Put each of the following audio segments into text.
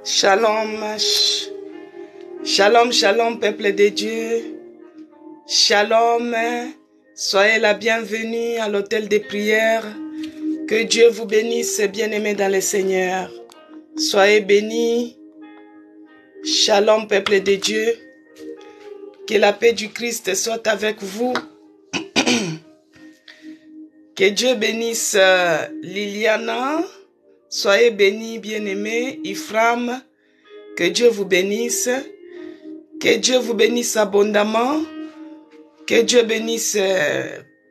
Shalom, shalom, shalom, peuple de Dieu. Shalom, soyez la bienvenue à l'hôtel des prières. Que Dieu vous bénisse, bien-aimés dans le Seigneur. Soyez bénis. Shalom, peuple de Dieu. Que la paix du Christ soit avec vous. Que Dieu bénisse Liliana. Soyez bénis, bien-aimés. Ifram, que Dieu vous bénisse. Que Dieu vous bénisse abondamment. Que Dieu bénisse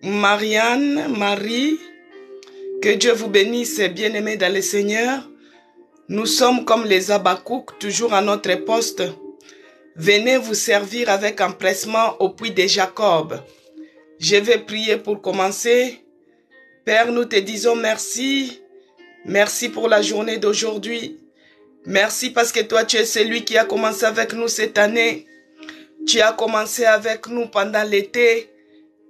Marianne, Marie. Que Dieu vous bénisse, bien-aimés dans le Seigneur. Nous sommes comme les Habakkuk, toujours à notre poste. Venez vous servir avec empressement au puits de Jacob. Je vais prier pour commencer. Père, nous te disons merci. Merci pour la journée d'aujourd'hui. Merci parce que toi, tu es celui qui a commencé avec nous cette année. Tu as commencé avec nous pendant l'été.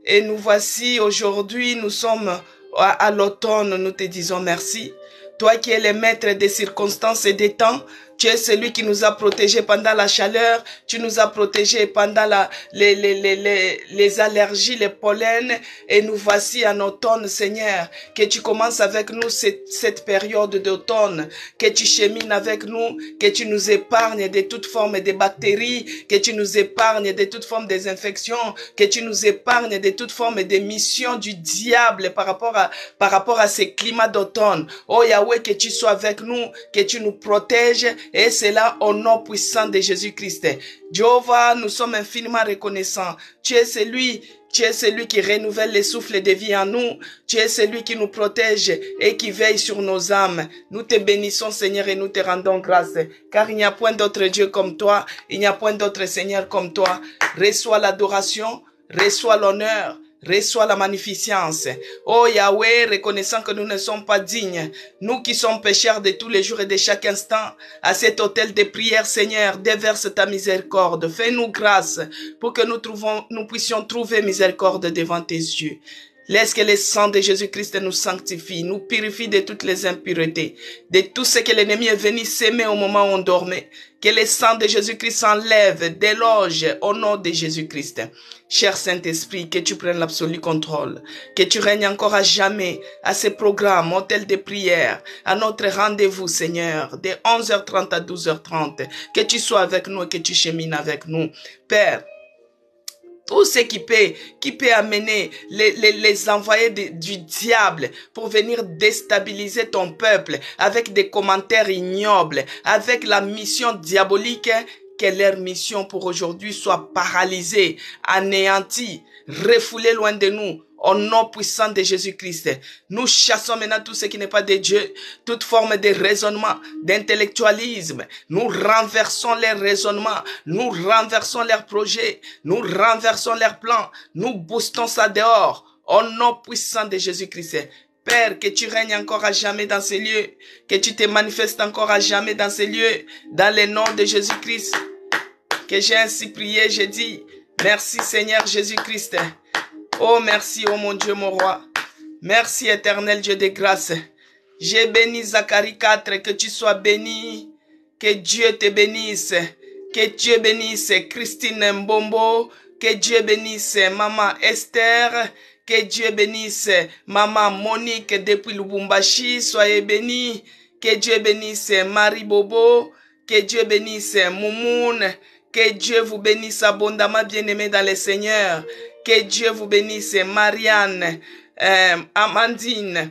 Et nous voici aujourd'hui, nous sommes à l'automne. Nous te disons merci. Toi qui es le maître des circonstances et des temps, tu es celui qui nous a protégés pendant la chaleur, tu nous as protégés pendant les allergies, les pollens, et nous voici en automne, Seigneur, que tu commences avec nous cette période d'automne, que tu chemines avec nous, que tu nous épargnes de toute forme de bactéries, que tu nous épargnes de toute forme des infections, que tu nous épargnes de toute forme de mission du diable par rapport à ces climats d'automne. Oh Yahweh, que tu sois avec nous, que tu nous protèges, et c'est là au nom puissant de Jésus-Christ. Jéhovah, nous sommes infiniment reconnaissants. Tu es celui qui renouvelle les souffles de vie en nous. Tu es celui qui nous protège et qui veille sur nos âmes. Nous te bénissons, Seigneur, et nous te rendons grâce. Car il n'y a point d'autre Dieu comme toi. Il n'y a point d'autre Seigneur comme toi. Reçois l'adoration, reçois l'honneur. Reçois la magnificence. Oh Yahweh, reconnaissant que nous ne sommes pas dignes, nous qui sommes pécheurs de tous les jours et de chaque instant, à cet autel de prière, Seigneur, déverse ta miséricorde. Fais-nous grâce pour que nous puissions trouver miséricorde devant tes yeux. Laisse que le sang de Jésus-Christ nous sanctifie, nous purifie de toutes les impuretés, de tout ce que l'ennemi est venu s'aimer au moment où on dormait. Que le sang de Jésus-Christ s'enlève, déloge au nom de Jésus-Christ. Cher Saint-Esprit, que tu prennes l'absolu contrôle, que tu règnes encore à jamais à ce programme, hôtel de prière, à notre rendez-vous, Seigneur, de 11h30 à 12h30. Que tu sois avec nous et que tu chemines avec nous. Père, tout ce qui peut amener les envoyés du diable pour venir déstabiliser ton peuple avec des commentaires ignobles, avec la mission diabolique, que leur mission pour aujourd'hui soit paralysée, anéantie, refoulée loin de nous. Au nom puissant de Jésus-Christ, nous chassons maintenant tout ce qui n'est pas de Dieu, toute forme de raisonnement, d'intellectualisme. Nous renversons leurs raisonnements, nous renversons leurs projets, nous renversons leurs plans, nous boostons ça dehors. Au nom puissant de Jésus-Christ. Père, que tu règnes encore à jamais dans ces lieux, que tu te manifestes encore à jamais dans ces lieux, dans le nom de Jésus-Christ. Que j'ai ainsi prié, j'ai dit, merci Seigneur Jésus-Christ. Oh merci, oh mon Dieu, mon roi. Merci éternel Dieu de grâce. J'ai béni Zacharie 4, que tu sois béni. Que Dieu te bénisse. Que Dieu bénisse Christine Mbombo. Que Dieu bénisse Maman Esther. Que Dieu bénisse Maman Monique depuis Lubumbashi. Soyez bénis. Que Dieu bénisse Marie Bobo. Que Dieu bénisse Moumoun. Que Dieu vous bénisse abondamment, bien-aimés dans le Seigneur. Que Dieu vous bénisse, Marianne, Amandine,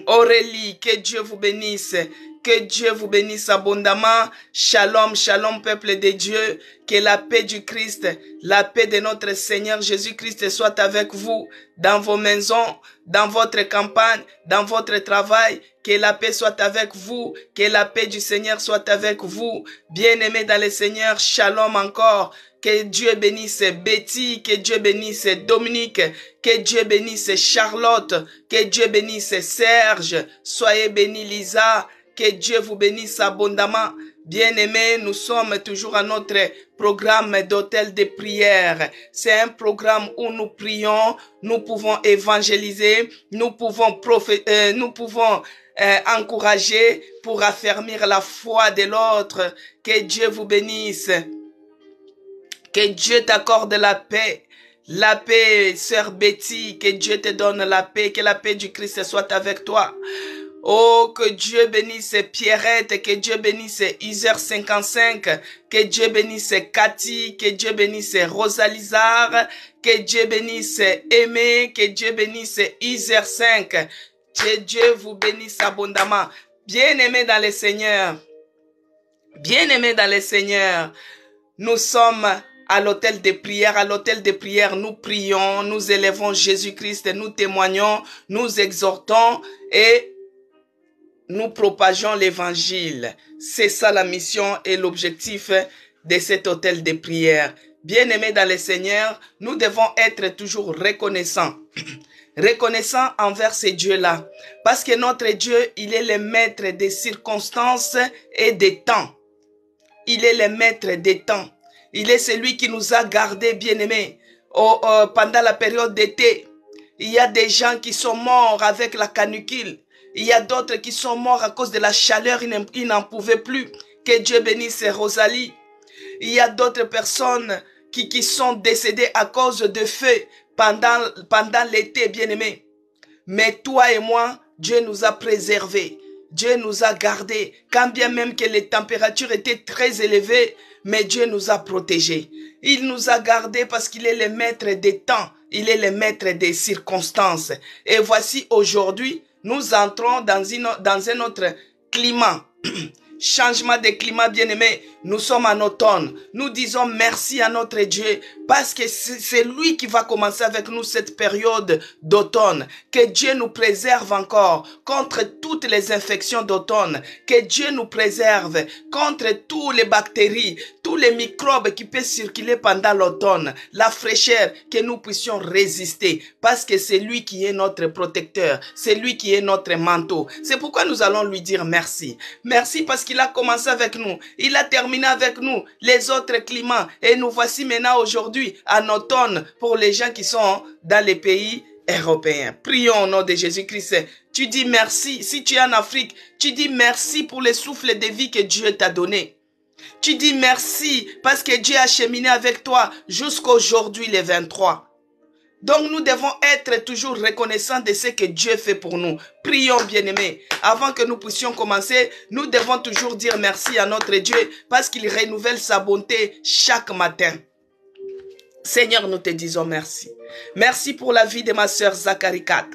Aurélie, que Dieu vous bénisse. Que Dieu vous bénisse abondamment. Shalom, shalom, peuple de Dieu. Que la paix du Christ, la paix de notre Seigneur Jésus-Christ soit avec vous, dans vos maisons, dans votre campagne, dans votre travail. Que la paix soit avec vous. Que la paix du Seigneur soit avec vous. Bien-aimés dans le Seigneur, shalom encore. Que Dieu bénisse Betty, que Dieu bénisse Dominique, que Dieu bénisse Charlotte, que Dieu bénisse Serge. Soyez bénis Lisa. Que Dieu vous bénisse abondamment. Bien-aimés, nous sommes toujours à notre programme d'hôtel de prière. C'est un programme où nous prions, nous pouvons évangéliser, nous pouvons encourager, pour affermir la foi de l'autre. Que Dieu vous bénisse. Que Dieu t'accorde la paix. La paix, sœur Betty, que Dieu te donne la paix, que la paix du Christ soit avec toi. Oh, que Dieu bénisse Pierrette, que Dieu bénisse Iser 55, que Dieu bénisse Cathy, que Dieu bénisse Rosalizar, que Dieu bénisse Aimé, que Dieu bénisse Iser 5. Que Dieu vous bénisse abondamment. Bien-aimés dans le Seigneur, bien-aimés dans le Seigneur, nous sommes à l'autel des prières. À l'autel des prières, nous prions, nous élevons Jésus-Christ, nous témoignons, nous exhortons et nous propageons l'évangile. C'est ça la mission et l'objectif de cet autel de prière. Bien-aimés dans le Seigneur, nous devons être toujours reconnaissants. Reconnaissants envers ces dieux-là. Parce que notre Dieu, il est le maître des circonstances et des temps. Il est le maître des temps. Il est celui qui nous a gardés, bien-aimés, pendant la période d'été. Il y a des gens qui sont morts avec la canicule. Il y a d'autres qui sont morts à cause de la chaleur, ils n'en pouvaient plus. Que Dieu bénisse Rosalie. Il y a d'autres personnes qui sont décédées à cause de feu pendant l'été, bien-aimé. Mais toi et moi, Dieu nous a préservés. Dieu nous a gardés. Quand bien même que les températures étaient très élevées, mais Dieu nous a protégés. Il nous a gardés parce qu'il est le maître des temps. Il est le maître des circonstances. Et voici aujourd'hui, nous entrons dans un autre climat. Changement de climat, bien-aimé. Nous sommes en automne. Nous disons merci à notre Dieu parce que c'est lui qui va commencer avec nous cette période d'automne. Que Dieu nous préserve encore contre toutes les infections d'automne. Que Dieu nous préserve contre toutes les bactéries, tous les microbes qui peuvent circuler pendant l'automne. La fraîcheur, que nous puissions résister parce que c'est lui qui est notre protecteur. C'est lui qui est notre manteau. C'est pourquoi nous allons lui dire merci. Merci parce qu'il a commencé avec nous. Il a terminé avec nous les autres climats. Et nous voici maintenant aujourd'hui en automne pour les gens qui sont dans les pays européens. Prions au nom de Jésus-Christ. Tu dis merci. Si tu es en Afrique, tu dis merci pour le souffle de vie que Dieu t'a donné. Tu dis merci parce que Dieu a cheminé avec toi jusqu'aujourd'hui le 23. Donc nous devons être toujours reconnaissants de ce que Dieu fait pour nous. Prions, bien-aimés. Avant que nous puissions commencer, nous devons toujours dire merci à notre Dieu parce qu'il renouvelle sa bonté chaque matin. Seigneur, nous te disons merci. Merci pour la vie de ma sœur Zachary 4.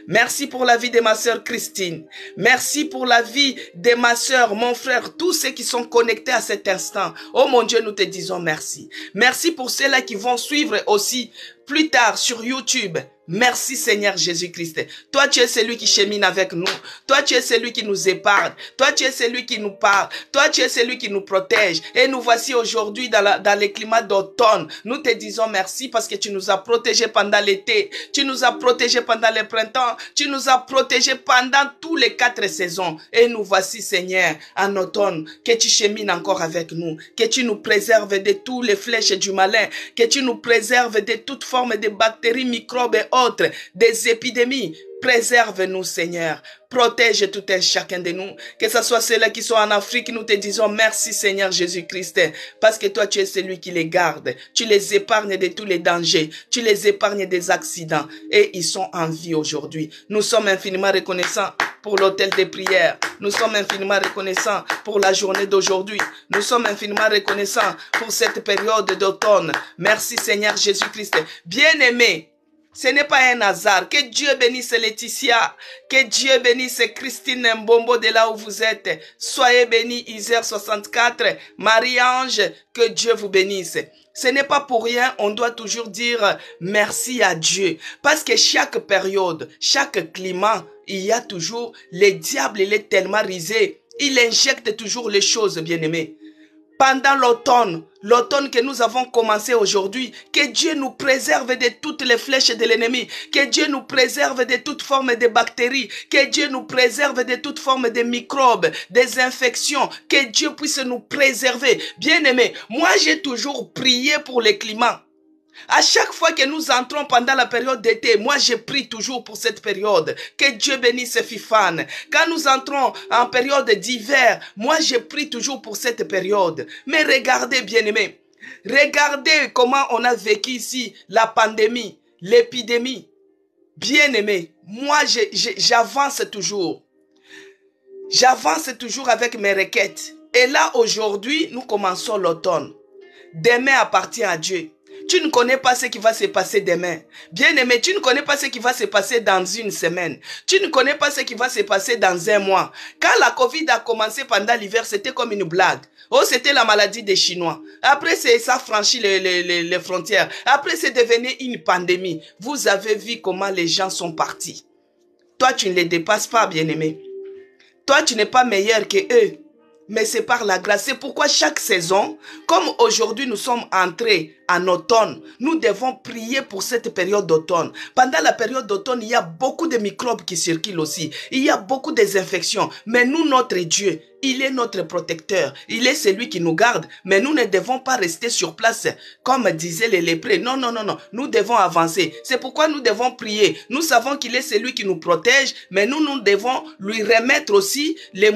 Merci pour la vie de ma sœur Christine. Merci pour la vie de ma sœur, mon frère, tous ceux qui sont connectés à cet instant. Oh mon Dieu, nous te disons merci. Merci pour ceux-là qui vont suivre aussi plus tard sur YouTube. Merci Seigneur Jésus-Christ. Toi, tu es celui qui chemine avec nous. Toi, tu es celui qui nous épargne. Toi, tu es celui qui nous parle. Toi, tu es celui qui nous protège. Et nous voici aujourd'hui dans les climats d'automne. Nous te disons merci parce que tu nous as protégés pendant l'été. Tu nous as protégés pendant le printemps. Tu nous as protégés pendant tous les 4 saisons. Et nous voici Seigneur en automne. Que tu chemines encore avec nous. Que tu nous préserves de tous les flèches du malin. Que tu nous préserves de toute forme de bactéries, microbes et autres, des épidémies. Préserve-nous, Seigneur. Protège tout un chacun de nous. Que ce soit ceux-là qui sont en Afrique, nous te disons merci, Seigneur Jésus-Christ. Parce que toi, tu es celui qui les garde. Tu les épargnes de tous les dangers. Tu les épargnes des accidents. Et ils sont en vie aujourd'hui. Nous sommes infiniment reconnaissants pour l'autel des prières. Nous sommes infiniment reconnaissants pour la journée d'aujourd'hui. Nous sommes infiniment reconnaissants pour cette période d'automne. Merci, Seigneur Jésus-Christ. Bien-aimé, ce n'est pas un hasard. Que Dieu bénisse Laetitia. Que Dieu bénisse Christine Mbombo de là où vous êtes. Soyez bénis Isère 64. Marie-Ange, que Dieu vous bénisse. Ce n'est pas pour rien, on doit toujours dire merci à Dieu. Parce que chaque période, chaque climat, il y a toujours, le diable, il est tellement risé. Il injecte toujours les choses, bien-aimés. Pendant l'automne que nous avons commencé aujourd'hui, que Dieu nous préserve de toutes les flèches de l'ennemi, que Dieu nous préserve de toute forme de bactéries, que Dieu nous préserve de toute forme de microbes, des infections, que Dieu puisse nous préserver. Bien-aimés, moi j'ai toujours prié pour le climat. À chaque fois que nous entrons pendant la période d'été, moi je prie toujours pour cette période. Que Dieu bénisse Fifane. Quand nous entrons en période d'hiver, moi je prie toujours pour cette période. Mais regardez, bien-aimés, regardez comment on a vécu ici la pandémie, l'épidémie. Bien-aimés, moi j'avance toujours. J'avance toujours avec mes requêtes. Et là, aujourd'hui, nous commençons l'automne. Demain appartient à Dieu. Tu ne connais pas ce qui va se passer demain. Bien-aimé, tu ne connais pas ce qui va se passer dans une semaine. Tu ne connais pas ce qui va se passer dans un mois. Quand la Covid a commencé pendant l'hiver, c'était comme une blague. Oh, c'était la maladie des Chinois. Après, ça a franchi les frontières. Après, c'est devenu une pandémie. Vous avez vu comment les gens sont partis. Toi, tu ne les dépasses pas, bien-aimé. Toi, tu n'es pas meilleur que eux. Mais c'est par la grâce. C'est pourquoi chaque saison, comme aujourd'hui nous sommes entrés en automne, nous devons prier pour cette période d'automne. Pendant la période d'automne, il y a beaucoup de microbes qui circulent aussi. Il y a beaucoup d'infections. Mais nous, notre Dieu, il est notre protecteur. Il est celui qui nous garde. Mais nous ne devons pas rester sur place comme disaient les lépreux. Non, non, non, non. Nous devons avancer. C'est pourquoi nous devons prier. Nous savons qu'il est celui qui nous protège. Mais nous devons lui remettre aussi les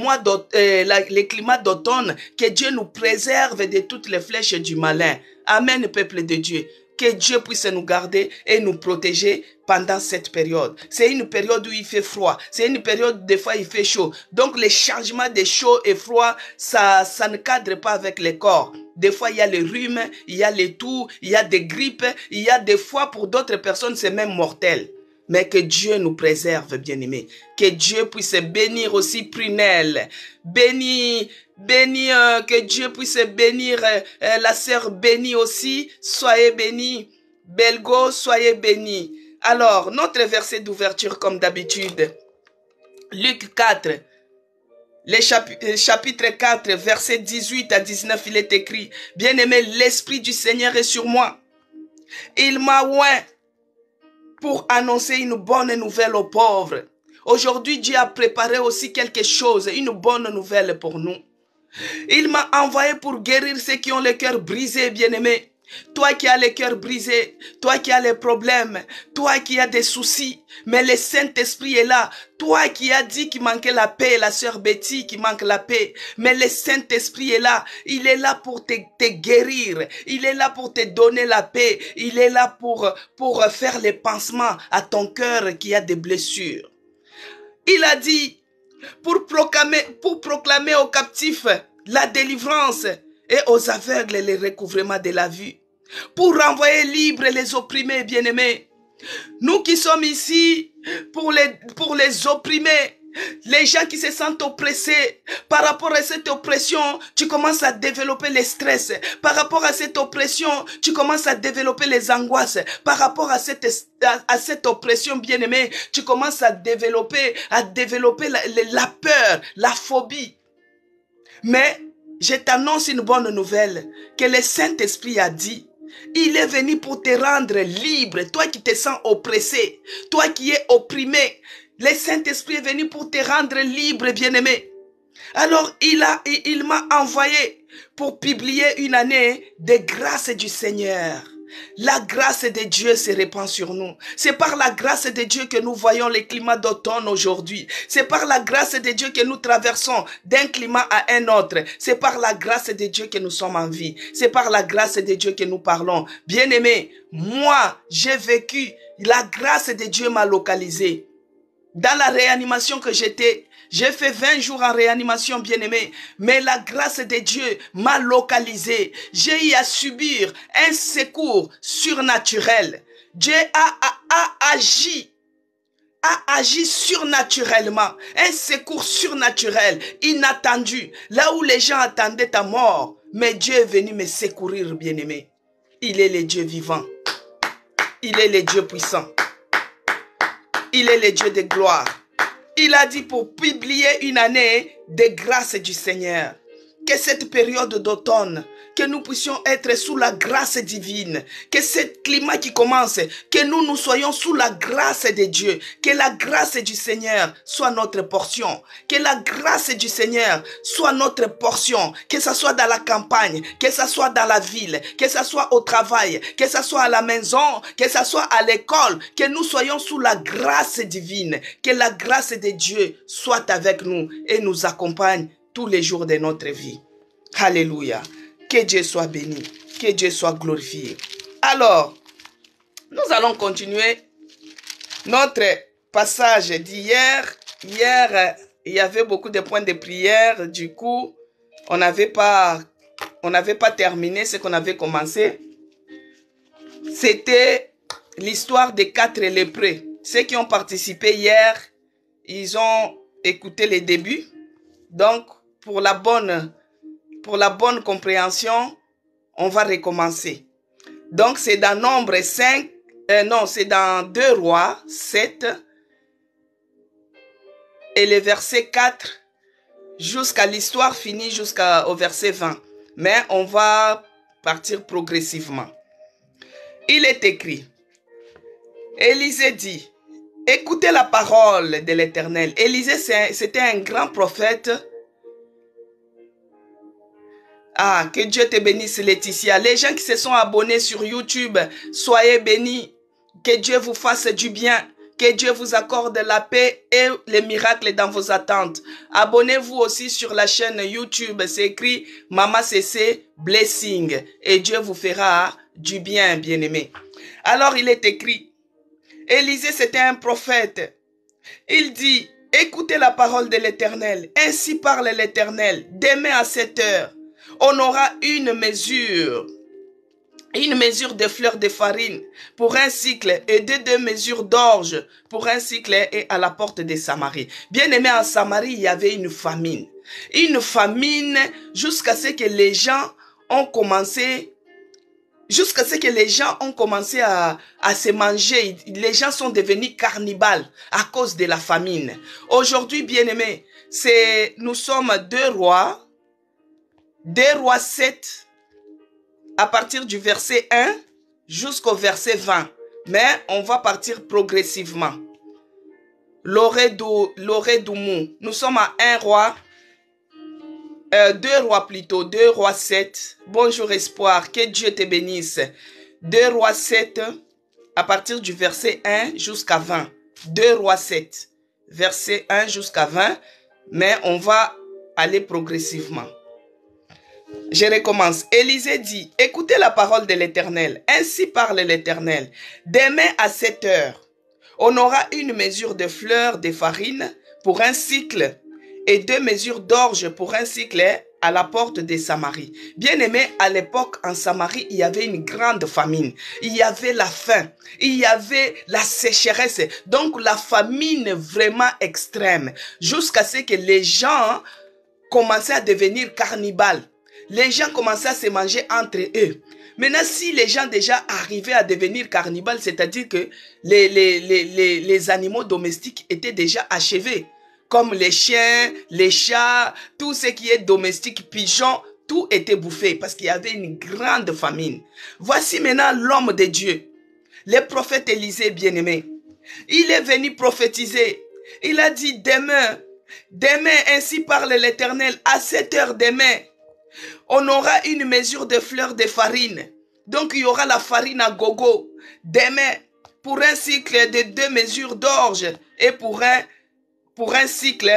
climats d'automne. Que Dieu nous préserve de toutes les flèches du malin. Amen, peuple de Dieu. Que Dieu puisse nous garder et nous protéger pendant cette période. C'est une période où il fait froid. C'est une période où des fois il fait chaud. Donc les changements de chaud et froid, ça ne cadre pas avec le corps. Des fois il y a le rhume, il y a les toux, il y a des grippes, il y a des fois pour d'autres personnes c'est même mortel. Mais que Dieu nous préserve, bien-aimés. Que Dieu puisse bénir aussi Prunelle. Que Dieu puisse bénir la sœur bénie aussi. Soyez bénis. Belgo, soyez bénis. Alors, notre verset d'ouverture comme d'habitude. Luc 4. Chapitre 4, verset 18 à 19, il est écrit. Bien-aimé, l'Esprit du Seigneur est sur moi. Il m'a oint pour annoncer une bonne nouvelle aux pauvres. Aujourd'hui, Dieu a préparé aussi quelque chose, une bonne nouvelle pour nous. Il m'a envoyé pour guérir ceux qui ont le cœur brisé, bien-aimé. Toi qui as le cœur brisé, toi qui as les problèmes, toi qui as des soucis, mais le Saint-Esprit est là. Toi qui as dit qu'il manquait la paix, la sœur Betty qui manque la paix, mais le Saint-Esprit est là. Il est là pour te guérir. Il est là pour te donner la paix. Il est là pour faire les pansements à ton cœur qui a des blessures. Il a dit pour proclamer aux captifs la délivrance et aux aveugles le recouvrement de la vue, pour renvoyer libres les opprimés, bien-aimés. Nous qui sommes ici pour les opprimés, les gens qui se sentent oppressés, par rapport à cette oppression, tu commences à développer le stress. Par rapport à cette oppression, tu commences à développer les angoisses. Par rapport à cette oppression, bien-aimé, tu commences à développer la peur, la phobie. Mais je t'annonce une bonne nouvelle, que le Saint-Esprit a dit. Il est venu pour te rendre libre, toi qui te sens oppressé, toi qui es opprimé. Le Saint-Esprit est venu pour te rendre libre, bien-aimé. Alors, il m'a envoyé pour publier une année de grâce du Seigneur. La grâce de Dieu se répand sur nous. C'est par la grâce de Dieu que nous voyons les climats d'automne aujourd'hui. C'est par la grâce de Dieu que nous traversons d'un climat à un autre. C'est par la grâce de Dieu que nous sommes en vie. C'est par la grâce de Dieu que nous parlons. Bien-aimés, moi, j'ai vécu, la grâce de Dieu m'a localisé. Dans la réanimation que j'étais, j'ai fait 20 jours en réanimation, bien-aimé. Mais la grâce de Dieu m'a localisé. J'ai eu à subir un secours surnaturel. Dieu a agi surnaturellement. Un secours surnaturel, inattendu. Là où les gens attendaient ta mort. Mais Dieu est venu me secourir, bien-aimé. Il est le Dieu vivant. Il est le Dieu puissant. Il est le Dieu de gloire. Il a dit pour publier une année de grâce du Seigneur. que cette période d'automne, que nous puissions être sous la grâce divine, que ce climat qui commence, que nous soyons sous la grâce de Dieu, que la grâce du Seigneur soit notre portion, que la grâce du Seigneur soit notre portion, que ce soit dans la campagne, que ce soit dans la ville, que ce soit au travail, que ce soit à la maison, que ce soit à l'école, que nous soyons sous la grâce divine, que la grâce de Dieu soit avec nous et nous accompagne tous les jours de notre vie. Alléluia. Que Dieu soit béni, que Dieu soit glorifié. Alors, nous allons continuer notre passage d'hier. Hier, il y avait beaucoup de points de prière. Du coup, on n'avait pas terminé ce qu'on avait commencé. C'était l'histoire des 4 lépreux. Ceux qui ont participé hier, ils ont écouté les débuts. Donc, pour la bonne compréhension, on va recommencer. Donc, c'est dans Nombre 5, c'est dans 2 Rois 7 et le verset 4 jusqu'à l'histoire finie jusqu'au verset 20. Mais on va partir progressivement. Il est écrit, Élisée dit, écoutez la parole de l'Éternel. Élisée, c'était un grand prophète. Ah, que Dieu te bénisse, Laetitia. Les gens qui se sont abonnés sur YouTube, soyez bénis. Que Dieu vous fasse du bien. Que Dieu vous accorde la paix et les miracles dans vos attentes. Abonnez-vous aussi sur la chaîne YouTube. C'est écrit Mama CC Blessing. Et Dieu vous fera du bien, bien-aimé. Alors, il est écrit, Élisée, c'était un prophète. Il dit, écoutez la parole de l'Éternel. Ainsi parle l'Éternel. Demain à 7 heures, on aura une mesure de fleurs de farine pour un cycle et 2 mesures d'orge pour un cycle et à la porte de Samarie. Bien aimé, en Samarie, il y avait une famine. Une famine jusqu'à ce que les gens ont commencé à se manger. Les gens sont devenus cannibales à cause de la famine. Aujourd'hui, bien aimé, nous sommes 2 Rois 7, à partir du verset 1 jusqu'au verset 20. Mais on va partir progressivement. L'Oredoumou. Nous sommes à 2 Rois 7. Bonjour Espoir, que Dieu te bénisse. 2 Rois 7, à partir du verset 1 jusqu'à 20. 2 Rois 7, verset 1 jusqu'à 20. Mais on va aller progressivement. Je recommence. Élisée dit, écoutez la parole de l'Éternel. Ainsi parle l'Éternel. Demain à 7 heures, on aura une mesure de fleurs de farine pour un cycle et 2 mesures d'orge pour un cycle à la porte de Samarie. Bien aimé, à l'époque, en Samarie, il y avait une grande famine. Il y avait la faim. Il y avait la sécheresse. Donc, la famine vraiment extrême. Jusqu'à ce que les gens commençaient à devenir cannibales. Les gens commençaient à se manger entre eux. Maintenant, si les gens déjà arrivaient à devenir cannibales, c'est-à-dire que les animaux domestiques étaient déjà achevés. Comme les chiens, les chats, tout ce qui est domestique, pigeons, tout était bouffé parce qu'il y avait une grande famine. Voici maintenant l'homme de Dieu, le prophète Élisée bien-aimé. Il est venu prophétiser. Il a dit, demain, ainsi parle l'Éternel, à 7 heures demain, on aura une mesure de fleurs de farine. Donc, il y aura la farine à gogo. Demain, pour un cycle de 2 mesures d'orge et pour un cycle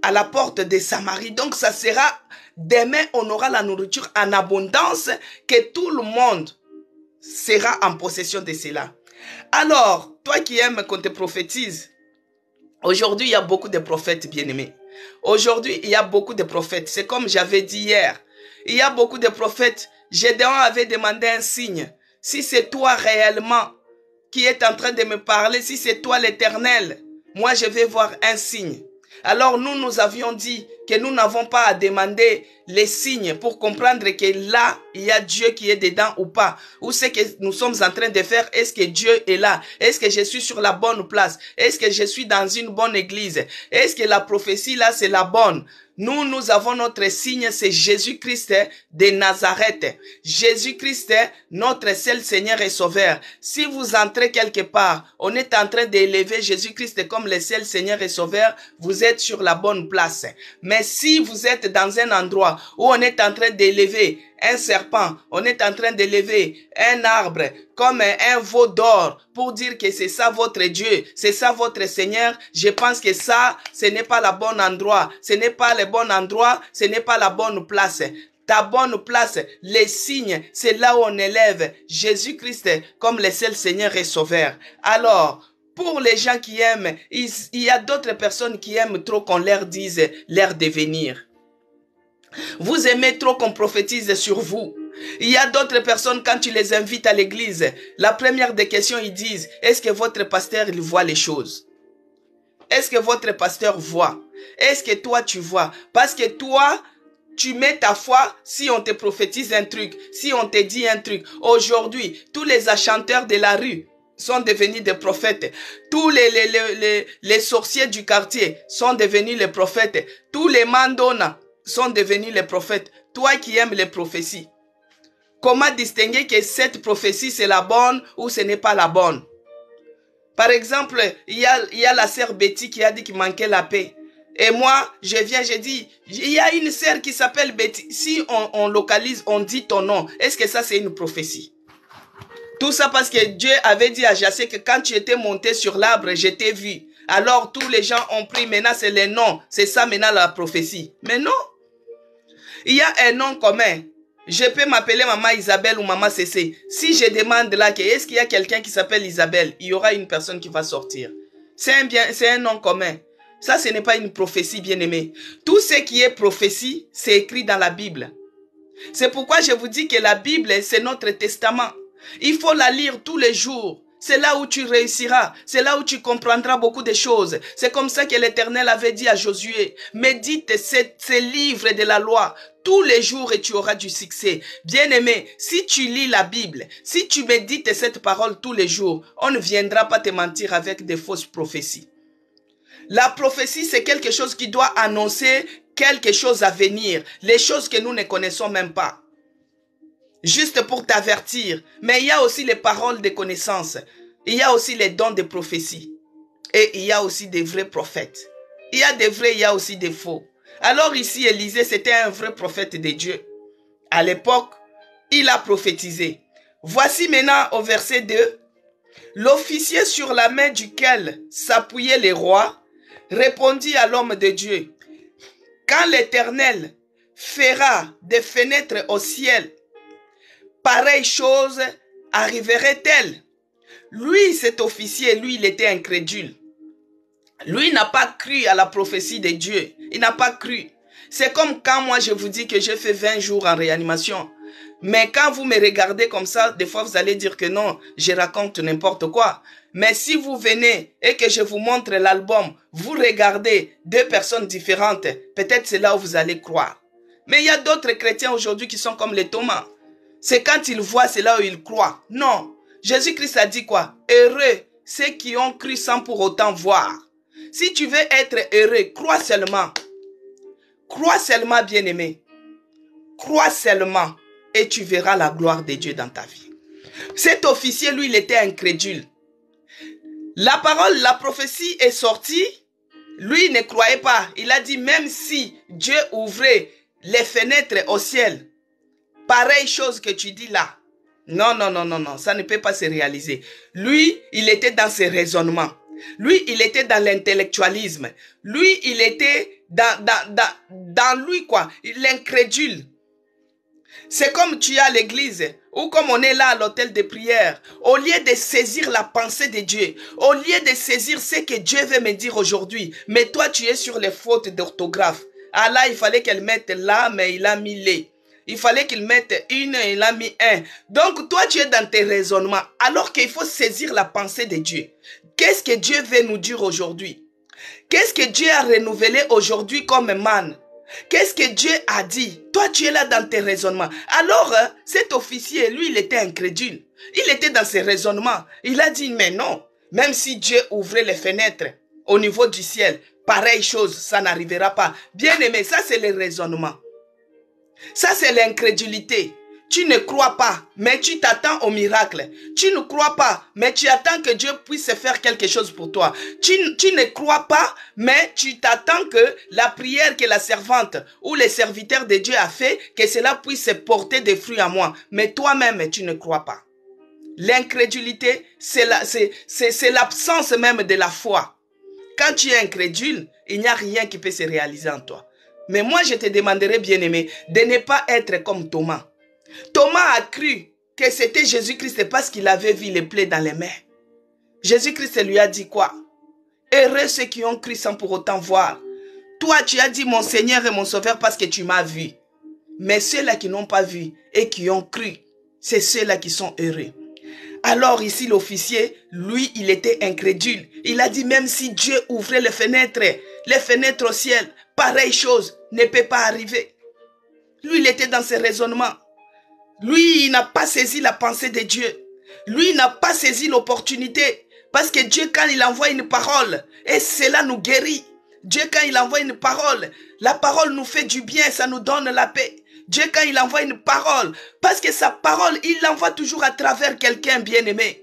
à la porte de Samarie. Donc, ça sera, demain, on aura la nourriture en abondance, que tout le monde sera en possession de cela. Alors, toi qui aimes qu'on te prophétise, aujourd'hui, il y a beaucoup de prophètes bien-aimés. Aujourd'hui, il y a beaucoup de prophètes. C'est comme j'avais dit hier. Il y a beaucoup de prophètes. Gédéon avait demandé un signe. Si c'est toi réellement qui est en train de me parler, si c'est toi l'Éternel, moi je vais voir un signe. Alors nous avions dit que nous n'avons pas à demander les signes pour comprendre que là, il y a Dieu qui est dedans ou pas. Ou ce que nous sommes en train de faire, est-ce que Dieu est là? Est-ce que je suis sur la bonne place? Est-ce que je suis dans une bonne église? Est-ce que la prophétie là, c'est la bonne? Nous avons notre signe, c'est Jésus-Christ de Nazareth. Jésus-Christ, notre seul Seigneur et Sauveur. Si vous entrez quelque part, on est en train d'élever Jésus-Christ comme le seul Seigneur et Sauveur, vous êtes sur la bonne place. Mais si vous êtes dans un endroit où on est en train d'élever un serpent, on est en train d'élever un arbre comme un veau d'or pour dire que c'est ça votre Dieu, c'est ça votre Seigneur, je pense que ça, ce n'est pas le bon endroit, ce n'est pas le bon endroit, ce n'est pas la bonne place. Ta bonne place, les signes, c'est là où on élève Jésus-Christ comme le seul Seigneur et Sauveur. Alors, pour les gens qui aiment, il y a d'autres personnes qui aiment trop qu'on leur dise leur devenir. Vous aimez trop qu'on prophétise sur vous. Il y a d'autres personnes, quand tu les invites à l'église, la première des questions, ils disent, est-ce que votre pasteur, il voit les choses? Est-ce que votre pasteur voit? Est-ce que toi, tu vois? Parce que toi, tu mets ta foi si on te prophétise un truc, si on te dit un truc. Aujourd'hui, tous les chanteurs de la rue sont devenus des prophètes. Tous les sorciers du quartier sont devenus les prophètes. Tous les mandona sont devenus les prophètes. Toi qui aimes les prophéties, comment distinguer que cette prophétie c'est la bonne ou ce n'est pas la bonne? Par exemple, il y a la sœur Betty qui a dit qu'il manquait la paix. Et moi, je viens, je dis, il y a une sœur qui s'appelle Betty. Si on localise, on dit ton nom. Est-ce que ça c'est une prophétie? Tout ça parce que Dieu avait dit à Jassé que quand tu étais monté sur l'arbre, je t'ai vu. Alors tous les gens ont pris, maintenant c'est les noms. C'est ça maintenant la prophétie. Mais non. Il y a un nom commun. Je peux m'appeler maman Isabelle ou maman Cécé. Si je demande là, est-ce qu'il y a quelqu'un qui s'appelle Isabelle, il y aura une personne qui va sortir. C'est un nom commun. Ça, ce n'est pas une prophétie, bien-aimée. Tout ce qui est prophétie, c'est écrit dans la Bible. C'est pourquoi je vous dis que la Bible, c'est notre testament. Il faut la lire tous les jours. C'est là où tu réussiras. C'est là où tu comprendras beaucoup de choses. C'est comme ça que l'Éternel avait dit à Josué, médite ces livres de la loi tous les jours et tu auras du succès. Bien-aimé, si tu lis la Bible, si tu médites cette parole tous les jours, on ne viendra pas te mentir avec des fausses prophéties. La prophétie, c'est quelque chose qui doit annoncer quelque chose à venir, les choses que nous ne connaissons même pas. Juste pour t'avertir. Mais il y a aussi les paroles de connaissance. Il y a aussi les dons de prophétie. Et il y a aussi des vrais prophètes. Il y a des vrais, il y a aussi des faux. Alors ici, Élisée, c'était un vrai prophète de Dieu. À l'époque, il a prophétisé. Voici maintenant au verset 2. L'officier sur la main duquel s'appuyait les rois répondit à l'homme de Dieu. Quand l'Éternel fera des fenêtres au ciel, pareille chose arriverait-elle? Lui, cet officier, lui, il était incrédule. Lui n'a pas cru à la prophétie de Dieu. Il n'a pas cru. C'est comme quand moi je vous dis que j'ai fait 20 jours en réanimation. Mais quand vous me regardez comme ça, des fois vous allez dire que non, je raconte n'importe quoi. Mais si vous venez et que je vous montre l'album, vous regardez deux personnes différentes, peut-être c'est là où vous allez croire. Mais il y a d'autres chrétiens aujourd'hui qui sont comme les Thomas. C'est quand ils voient, c'est là où ils croient. Non. Jésus-Christ a dit quoi? Heureux ceux qui ont cru sans pour autant voir. Si tu veux être heureux, crois seulement. Crois seulement, bien-aimé. Crois seulement et tu verras la gloire de Dieu dans ta vie. Cet officier, lui, il était incrédule. La parole, la prophétie est sortie. Lui, il ne croyait pas. Il a dit, même si Dieu ouvrait les fenêtres au ciel, pareille chose que tu dis là. Non, non, non, non, non, ça ne peut pas se réaliser. Lui, il était dans ses raisonnements. Lui, il était dans l'intellectualisme. Lui, il était dans lui, quoi. L'incrédule. C'est comme tu es à l'église, ou comme on est là à l'hôtel de prière. Au lieu de saisir la pensée de Dieu, au lieu de saisir ce que Dieu veut me dire aujourd'hui, mais toi, tu es sur les fautes d'orthographe. Ah là, il fallait qu'elle mette là, mais il a mis les. Il fallait qu'il mette une et il a mis un. Donc, toi, tu es dans tes raisonnements. Alors qu'il faut saisir la pensée de Dieu. Qu'est-ce que Dieu veut nous dire aujourd'hui? Qu'est-ce que Dieu a renouvelé aujourd'hui comme manne? Qu'est-ce que Dieu a dit? Toi, tu es là dans tes raisonnements. Alors, cet officier, lui, il était incrédule. Il était dans ses raisonnements. Il a dit, mais non, même si Dieu ouvrait les fenêtres au niveau du ciel, pareille chose, ça n'arrivera pas. Bien aimé, ça c'est le raisonnement. Ça c'est l'incrédulité. Tu ne crois pas, mais tu t'attends au miracle. Tu ne crois pas, mais tu attends que Dieu puisse faire quelque chose pour toi. Tu ne crois pas, mais tu t'attends que la prière que la servante ou les serviteurs de Dieu a fait, que cela puisse porter des fruits à moi. Mais toi-même, tu ne crois pas. L'incrédulité, c'est l'absence même de la foi. Quand tu es incrédule, il n'y a rien qui peut se réaliser en toi. Mais moi, je te demanderai, bien-aimé, de ne pas être comme Thomas. Thomas a cru que c'était Jésus-Christ parce qu'il avait vu les plaies dans les mains. Jésus-Christ lui a dit quoi? Heureux ceux qui ont cru sans pour autant voir. Toi, tu as dit mon Seigneur et mon Sauveur parce que tu m'as vu. Mais ceux-là qui n'ont pas vu et qui ont cru, c'est ceux-là qui sont heureux. Alors ici, l'officier, lui, il était incrédule. Il a dit, même si Dieu ouvrait les fenêtres au ciel, pareille chose ne peut pas arriver. Lui, il était dans ses raisonnements. Lui, il n'a pas saisi la pensée de Dieu. Lui, il n'a pas saisi l'opportunité. Parce que Dieu, quand il envoie une parole, et cela nous guérit. Dieu, quand il envoie une parole, la parole nous fait du bien, ça nous donne la paix. Dieu, quand il envoie une parole, parce que sa parole, il l'envoie toujours à travers quelqu'un bien-aimé.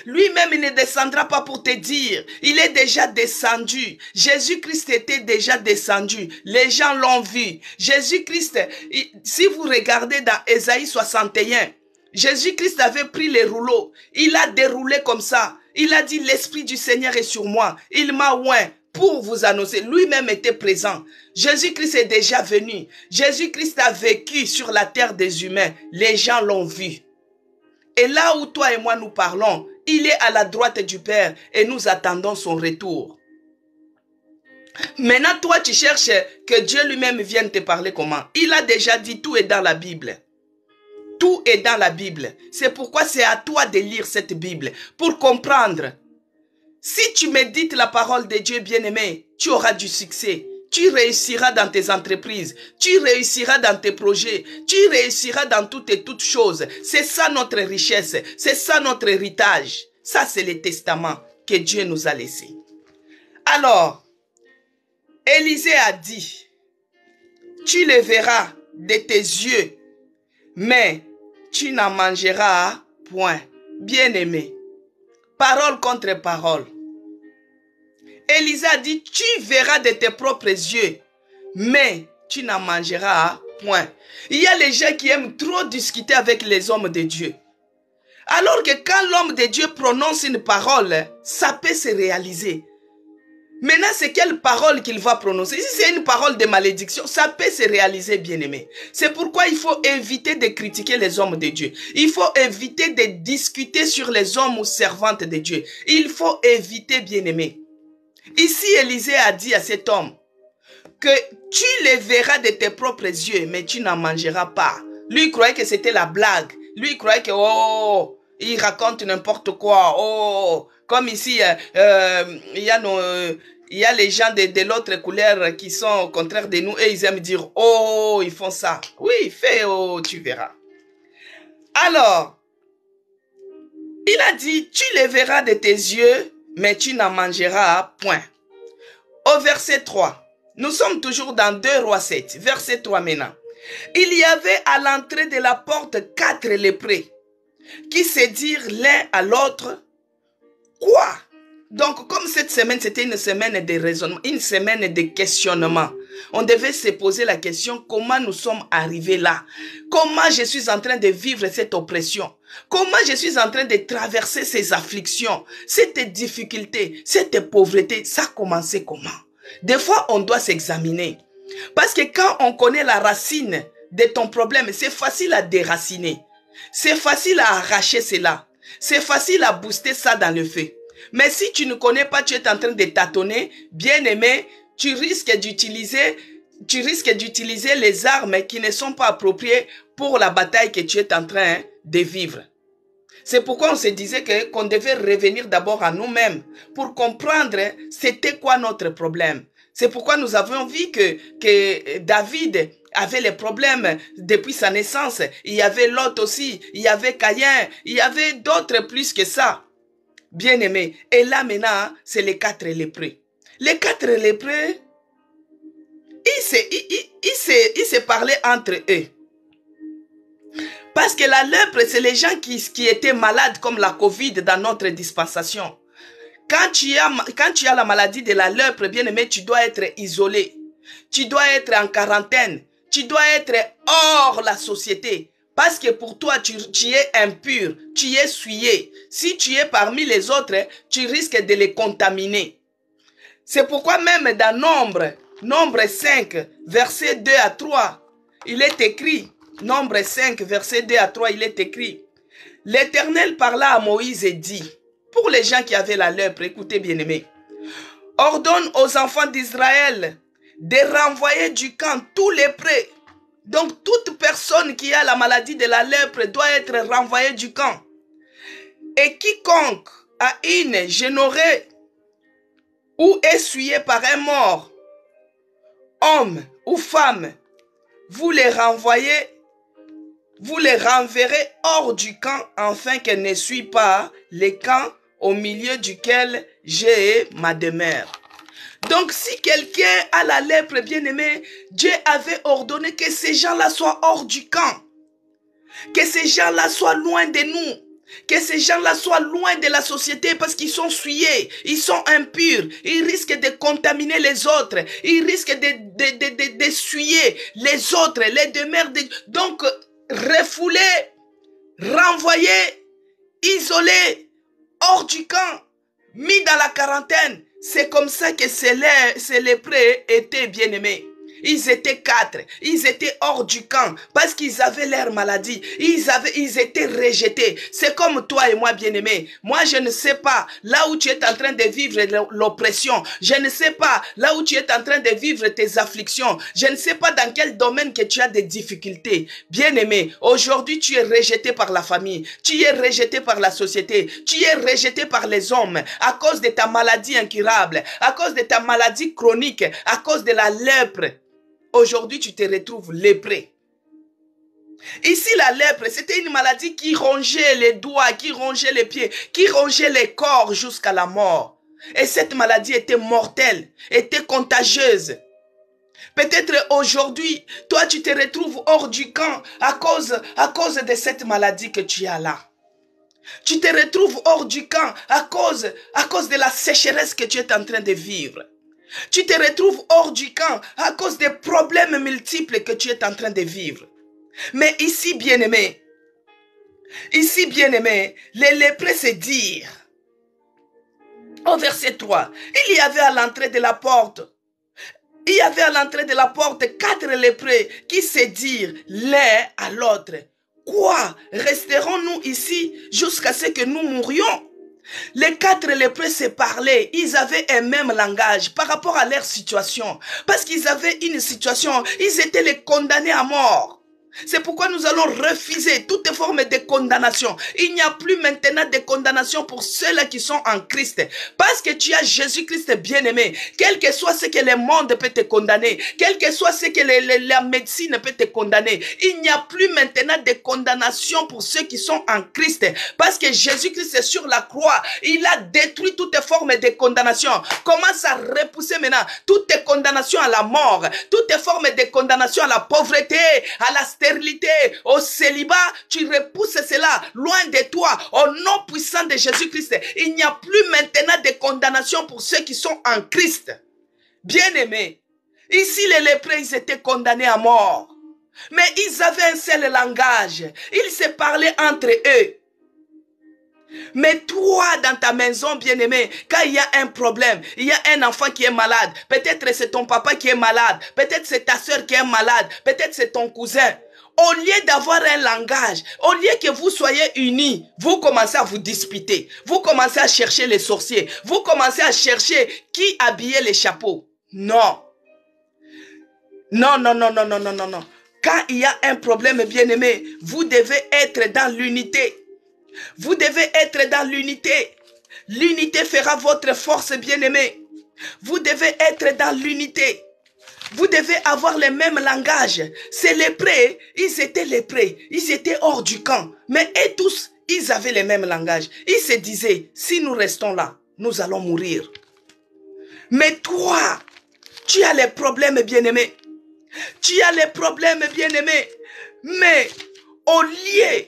Lui-même, il ne descendra pas pour te dire. Il est déjà descendu. Jésus-Christ était déjà descendu. Les gens l'ont vu. Jésus-Christ, si vous regardez dans Ésaïe 61, Jésus-Christ avait pris les rouleaux. Il a déroulé comme ça. Il a dit, l'Esprit du Seigneur est sur moi. Il m'a oint pour vous annoncer. Lui-même était présent. Jésus-Christ est déjà venu. Jésus-Christ a vécu sur la terre des humains. Les gens l'ont vu. Et là où toi et moi nous parlons, il est à la droite du Père et nous attendons son retour. Maintenant, toi, tu cherches que Dieu lui-même vienne te parler comment? Il a déjà dit, tout est dans la Bible. Tout est dans la Bible. C'est pourquoi c'est à toi de lire cette Bible pour comprendre. Si tu médites la parole de Dieu bien-aimé, tu auras du succès. Tu réussiras dans tes entreprises, tu réussiras dans tes projets, tu réussiras dans toutes et toutes choses. C'est ça notre richesse, c'est ça notre héritage. Ça, c'est le testament que Dieu nous a laissé. Alors, Élisée a dit, tu le verras de tes yeux, mais tu n'en mangeras point. Bien-aimé, parole contre parole. Élisée a dit, tu verras de tes propres yeux, mais tu n'en mangeras point. Il y a les gens qui aiment trop discuter avec les hommes de Dieu. Alors que quand l'homme de Dieu prononce une parole, ça peut se réaliser. Maintenant, c'est quelle parole qu'il va prononcer? Si c'est une parole de malédiction, ça peut se réaliser, bien-aimé. C'est pourquoi il faut éviter de critiquer les hommes de Dieu. Il faut éviter de discuter sur les hommes ou servantes de Dieu. Il faut éviter, bien-aimé. Ici, Élisée a dit à cet homme que tu les verras de tes propres yeux, mais tu n'en mangeras pas. Lui, il croyait que c'était la blague. Lui, il croyait que, oh, il raconte n'importe quoi. Oh, comme ici, il y a les gens de l'autre couleur qui sont au contraire de nous et ils aiment dire, oh, ils font ça. Oui, fais, oh, tu verras. Alors, il a dit, tu les verras de tes yeux, mais tu n'en mangeras point. Au verset 3, nous sommes toujours dans 2 Rois 7, verset 3 maintenant. Il y avait à l'entrée de la porte 4 lépreux qui se dirent l'un à l'autre, quoi? Donc comme cette semaine, c'était une semaine de raisonnement, une semaine de questionnement. On devait se poser la question, comment nous sommes arrivés là? Comment je suis en train de vivre cette oppression? Comment je suis en train de traverser ces afflictions, cette difficulté, cette pauvreté? Ça a commencé comment? Des fois, on doit s'examiner. Parce que quand on connaît la racine de ton problème, c'est facile à déraciner. C'est facile à arracher cela. C'est facile à booster ça dans le feu. Mais si tu ne connais pas, tu es en train de tâtonner, bien aimé, tu risques d'utiliser les armes qui ne sont pas appropriées pour la bataille que tu es en train de vivre. C'est pourquoi on se disait qu'on devait revenir d'abord à nous-mêmes pour comprendre c'était quoi notre problème. C'est pourquoi nous avons vu que David avait les problèmes depuis sa naissance. Il y avait Lot aussi, il y avait Caïn, il y avait d'autres plus que ça. Bien aimé. Et là maintenant, c'est les 4 lépreux. Les 4 lépreux, ils se parlaient entre eux. Parce que la lèpre, c'est les gens qui étaient malades comme la Covid dans notre dispensation. Quand tu as la maladie de la lèpre, bien aimé, tu dois être isolé. Tu dois être en quarantaine. Tu dois être hors la société. Parce que pour toi, tu es impur. Tu es souillé. Si tu es parmi les autres, tu risques de les contaminer. C'est pourquoi même dans Nombre 5, verset 2 à 3, il est écrit, Nombre 5, verset 2 à 3, il est écrit, l'Éternel parla à Moïse et dit, pour les gens qui avaient la lèpre, écoutez bien aimés, ordonne aux enfants d'Israël de renvoyer du camp tous les lépreux. Donc toute personne qui a la maladie de la lèpre doit être renvoyée du camp. Et quiconque a une génorrhée ou est souillé par un mort, homme ou femme, vous les renverrez hors du camp afin qu'elle ne suit pas les camps au milieu duquel j'ai ma demeure. Donc si quelqu'un a la lèpre, bien aimé, Dieu avait ordonné que ces gens-là soient hors du camp, que ces gens-là soient loin de nous, que ces gens-là soient loin de la société parce qu'ils sont souillés, ils sont impurs, ils risquent de contaminer les autres, ils risquent de souiller les autres, les demeures. Donc, refouler, renvoyer, isoler, hors du camp, mis dans la quarantaine. C'est comme ça que ces lépreux étaient bien aimés. Ils étaient 4, ils étaient hors du camp parce qu'ils avaient leur maladie, ils étaient rejetés. C'est comme toi et moi, bien-aimés. Moi, je ne sais pas là où tu es en train de vivre l'oppression. Je ne sais pas là où tu es en train de vivre tes afflictions. Je ne sais pas dans quel domaine que tu as des difficultés. Bien-aimé, aujourd'hui, tu es rejeté par la famille, tu es rejeté par la société, tu es rejeté par les hommes à cause de ta maladie incurable, à cause de ta maladie chronique, à cause de la lèpre. Aujourd'hui, tu te retrouves lépreux. Ici, la lèpre, c'était une maladie qui rongeait les doigts, qui rongeait les pieds, qui rongeait les corps jusqu'à la mort. Et cette maladie était mortelle, était contagieuse. Peut-être aujourd'hui, toi, tu te retrouves hors du camp à cause de cette maladie que tu as là. Tu te retrouves hors du camp à cause de la sécheresse que tu es en train de vivre. Tu te retrouves hors du camp à cause des problèmes multiples que tu es en train de vivre. Mais ici, bien-aimé, les lépreux se dirent, au verset 3, il y avait à l'entrée de la porte, 4 lépreux qui se dirent l'un à l'autre, quoi, resterons-nous ici jusqu'à ce que nous mourions? Les 4 lépreux se parlaient, ils avaient un même langage par rapport à leur situation. Parce qu'ils avaient une situation, ils étaient les condamnés à mort. C'est pourquoi nous allons refuser toute forme de condamnation. Il n'y a plus maintenant de condamnation pour ceux-là qui sont en Christ. Parce que tu as Jésus-Christ bien-aimé. Quel que soit ce que le monde peut te condamner, quel que soit ce que la médecine peut te condamner, il n'y a plus maintenant de condamnation pour ceux qui sont en Christ. Parce que Jésus-Christ est sur la croix. Il a détruit toute forme de condamnation. Commence à repousser maintenant toute condamnation à la mort, toute forme de condamnation à la pauvreté, à la stérilité, au célibat, tu repousses cela loin de toi, au nom puissant de Jésus-Christ. Il n'y a plus maintenant de condamnation pour ceux qui sont en Christ. Bien-aimés, ici les lépreux, ils étaient condamnés à mort. Mais ils avaient un seul langage. Ils se parlaient entre eux. Mais toi, dans ta maison, bien-aimé, quand il y a un problème, il y a un enfant qui est malade, peut-être c'est ton papa qui est malade, peut-être c'est ta soeur qui est malade, peut-être c'est ton cousin. Au lieu d'avoir un langage, au lieu que vous soyez unis, vous commencez à vous disputer. Vous commencez à chercher les sorciers. Vous commencez à chercher qui habillait les chapeaux. Non. Non, non, non, non, non, non, non, non. Quand il y a un problème, bien-aimé, vous devez être dans l'unité. Vous devez être dans l'unité. L'unité fera votre force, bien-aimé. Vous devez être dans l'unité. Vous devez avoir le même langage. Ces lépreux, ils étaient lépreux. Ils étaient hors du camp. Mais eux tous, ils avaient le même langage. Ils se disaient, si nous restons là, nous allons mourir. Mais toi, tu as les problèmes, bien-aimés. Tu as les problèmes, bien-aimés. Mais au lieu,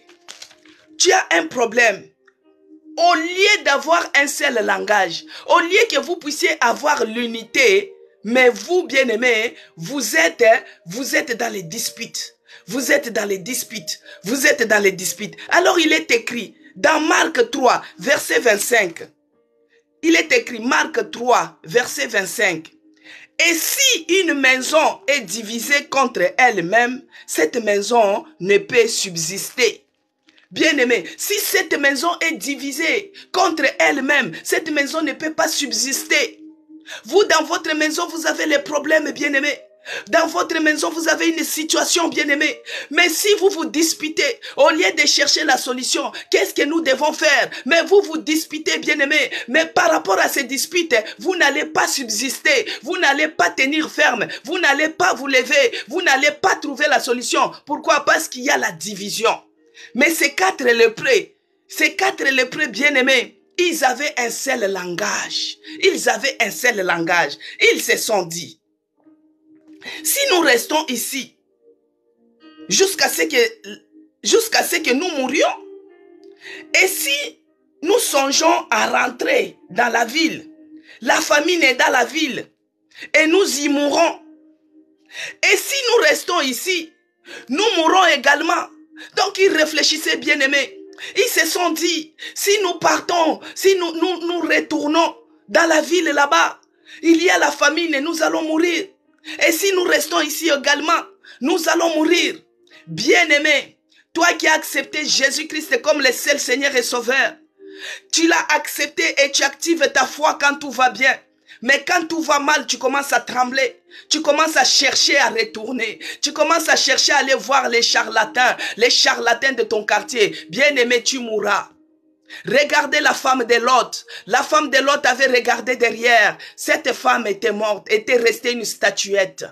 tu as un problème. Au lieu d'avoir un seul langage, au lieu que vous puissiez avoir l'unité, mais vous, bien-aimés, vous êtes dans les disputes. Vous êtes dans les disputes. Vous êtes dans les disputes. Alors il est écrit dans Marc 3, verset 25. Il est écrit Marc 3, verset 25. Et si une maison est divisée contre elle-même, cette maison ne peut subsister. Bien-aimé, si cette maison est divisée contre elle-même, cette maison ne peut pas subsister. Vous, dans votre maison, vous avez les problèmes, bien-aimés. Dans votre maison, vous avez une situation, bien-aimée. Mais si vous vous disputez, au lieu de chercher la solution, qu'est-ce que nous devons faire? Mais vous vous disputez, bien-aimés. Mais par rapport à ces disputes, vous n'allez pas subsister. Vous n'allez pas tenir ferme. Vous n'allez pas vous lever. Vous n'allez pas trouver la solution. Pourquoi? Parce qu'il y a la division. Mais ces quatre lépreux bien-aimés, ils avaient un seul langage. Ils avaient un seul langage. Ils se sont dit, si nous restons ici, jusqu'à ce que nous mourions, et si nous songeons à rentrer dans la ville, la famine est dans la ville, et nous y mourrons. Et si nous restons ici, nous mourrons également. Donc ils réfléchissaient, bien-aimés. Ils se sont dit, si nous partons, si nous retournons dans la ville là-bas, il y a la famine et nous allons mourir. Et si nous restons ici également, nous allons mourir. Bien-aimé, toi qui as accepté Jésus-Christ comme le seul Seigneur et Sauveur, tu l'as accepté et tu actives ta foi quand tout va bien. Mais quand tout va mal, tu commences à trembler. Tu commences à chercher à retourner. Tu commences à chercher à aller voir les charlatans de ton quartier. Bien-aimé, tu mourras. Regardez la femme de Lot. La femme de Lot avait regardé derrière. Cette femme était morte, était restée une statuette.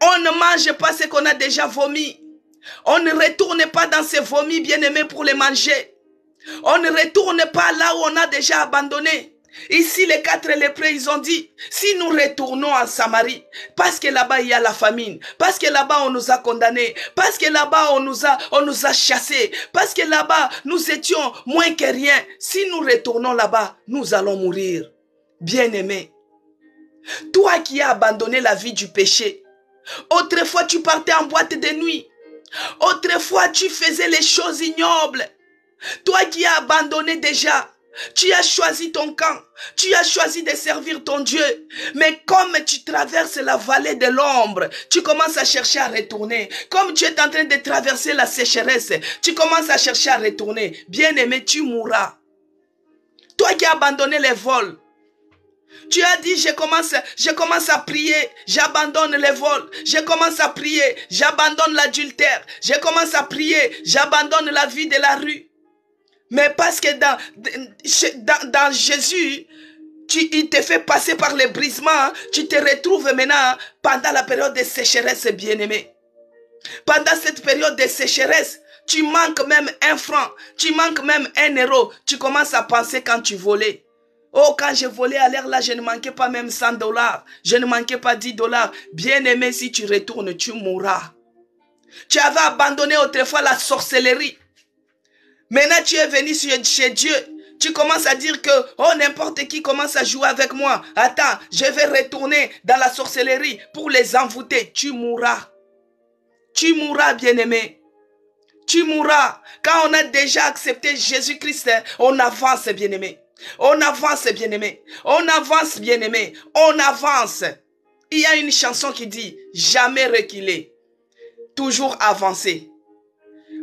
On ne mange pas ce qu'on a déjà vomi. On ne retourne pas dans ces vomis, bien-aimés, pour les manger. On ne retourne pas là où on a déjà abandonné. Ici, les quatre lépreux, ils ont dit, si nous retournons en Samarie, parce que là-bas, il y a la famine, parce que là-bas, on nous a condamnés, parce que là-bas, on nous a chassés, parce que là-bas, nous étions moins que rien. Si nous retournons là-bas, nous allons mourir. Bien-aimé, toi qui as abandonné la vie du péché, autrefois, tu partais en boîte de nuit, autrefois, tu faisais les choses ignobles, toi qui as abandonné déjà, tu as choisi ton camp, tu as choisi de servir ton Dieu. Mais comme tu traverses la vallée de l'ombre, tu commences à chercher à retourner. Comme tu es en train de traverser la sécheresse, tu commences à chercher à retourner. Bien-aimé, tu mourras. Toi qui as abandonné les vols, tu as dit, je commence à prier, j'abandonne les vols. Je commence à prier, j'abandonne l'adultère. Je commence à prier, j'abandonne la vie de la rue. Mais parce que dans Jésus, il te fait passer par les brisements, tu te retrouves maintenant pendant la période de sécheresse, bien-aimé. Pendant cette période de sécheresse, tu manques même un franc, tu manques même 1 euro. Tu commences à penser quand tu volais. Oh, quand je volais à l'air là, je ne manquais pas même 100 $. Je ne manquais pas 10 $. Bien-aimé, si tu retournes, tu mourras. Tu avais abandonné autrefois la sorcellerie. Maintenant, tu es venu chez Dieu. Tu commences à dire que, oh, n'importe qui commence à jouer avec moi. Attends, je vais retourner dans la sorcellerie pour les envoûter. Tu mourras. Tu mourras, bien-aimé. Tu mourras. Quand on a déjà accepté Jésus-Christ, on avance, bien-aimé. On avance, bien-aimé. On avance, bien-aimé. On avance. Il y a une chanson qui dit, jamais reculer, toujours avancer.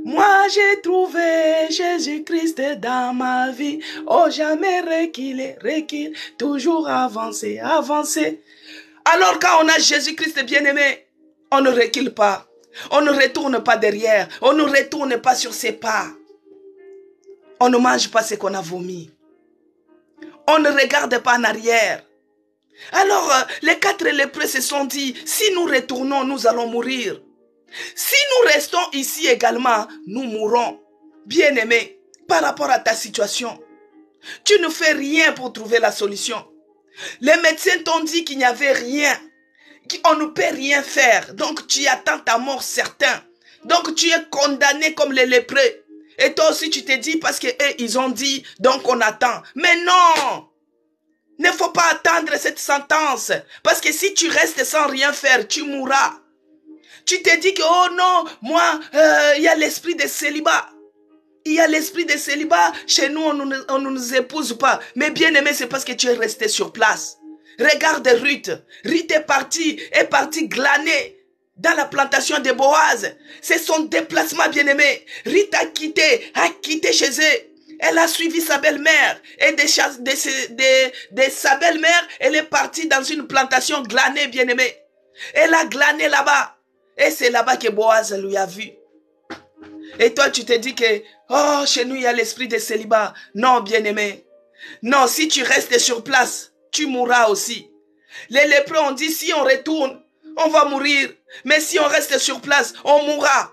Moi j'ai trouvé Jésus-Christ dans ma vie. Oh, jamais reculer, recule, toujours avancer, avancer. Alors quand on a Jésus-Christ bien-aimé, on ne recule pas. On ne retourne pas derrière. On ne retourne pas sur ses pas. On ne mange pas ce qu'on a vomi. On ne regarde pas en arrière. Alors, les 4 lépreux se sont dit, si nous retournons, nous allons mourir. Si nous restons ici également, nous mourrons. Bien-aimé, par rapport à ta situation, tu ne fais rien pour trouver la solution. Les médecins t'ont dit qu'il n'y avait rien, qu'on ne peut rien faire. Donc, tu attends ta mort certain. Donc, tu es condamné comme les lépreux. Et toi aussi, tu te dis, parce qu'eux, ils ont dit, donc on attend. Mais non! Ne faut pas attendre cette sentence. Parce que si tu restes sans rien faire, tu mourras. Tu te dis que, oh non, moi, il y a l'esprit de célibat. Il y a l'esprit de célibat. Chez nous, on ne nous épouse pas. Mais bien aimé, c'est parce que tu es resté sur place. Regarde Ruth. Ruth est partie glaner dans la plantation de Boaz. C'est son déplacement, bien aimé. Ruth a quitté chez eux. Elle a suivi sa belle-mère. Et de sa belle-mère, elle est partie dans une plantation glanée, bien aimé. Elle a glané là-bas. Et c'est là-bas que Boaz lui a vu. Et toi, tu te dis que, oh, chez nous, il y a l'esprit de célibat. Non, bien-aimé. Non, si tu restes sur place, tu mourras aussi. Les lépreux ont dit, si on retourne, on va mourir. Mais si on reste sur place, on mourra.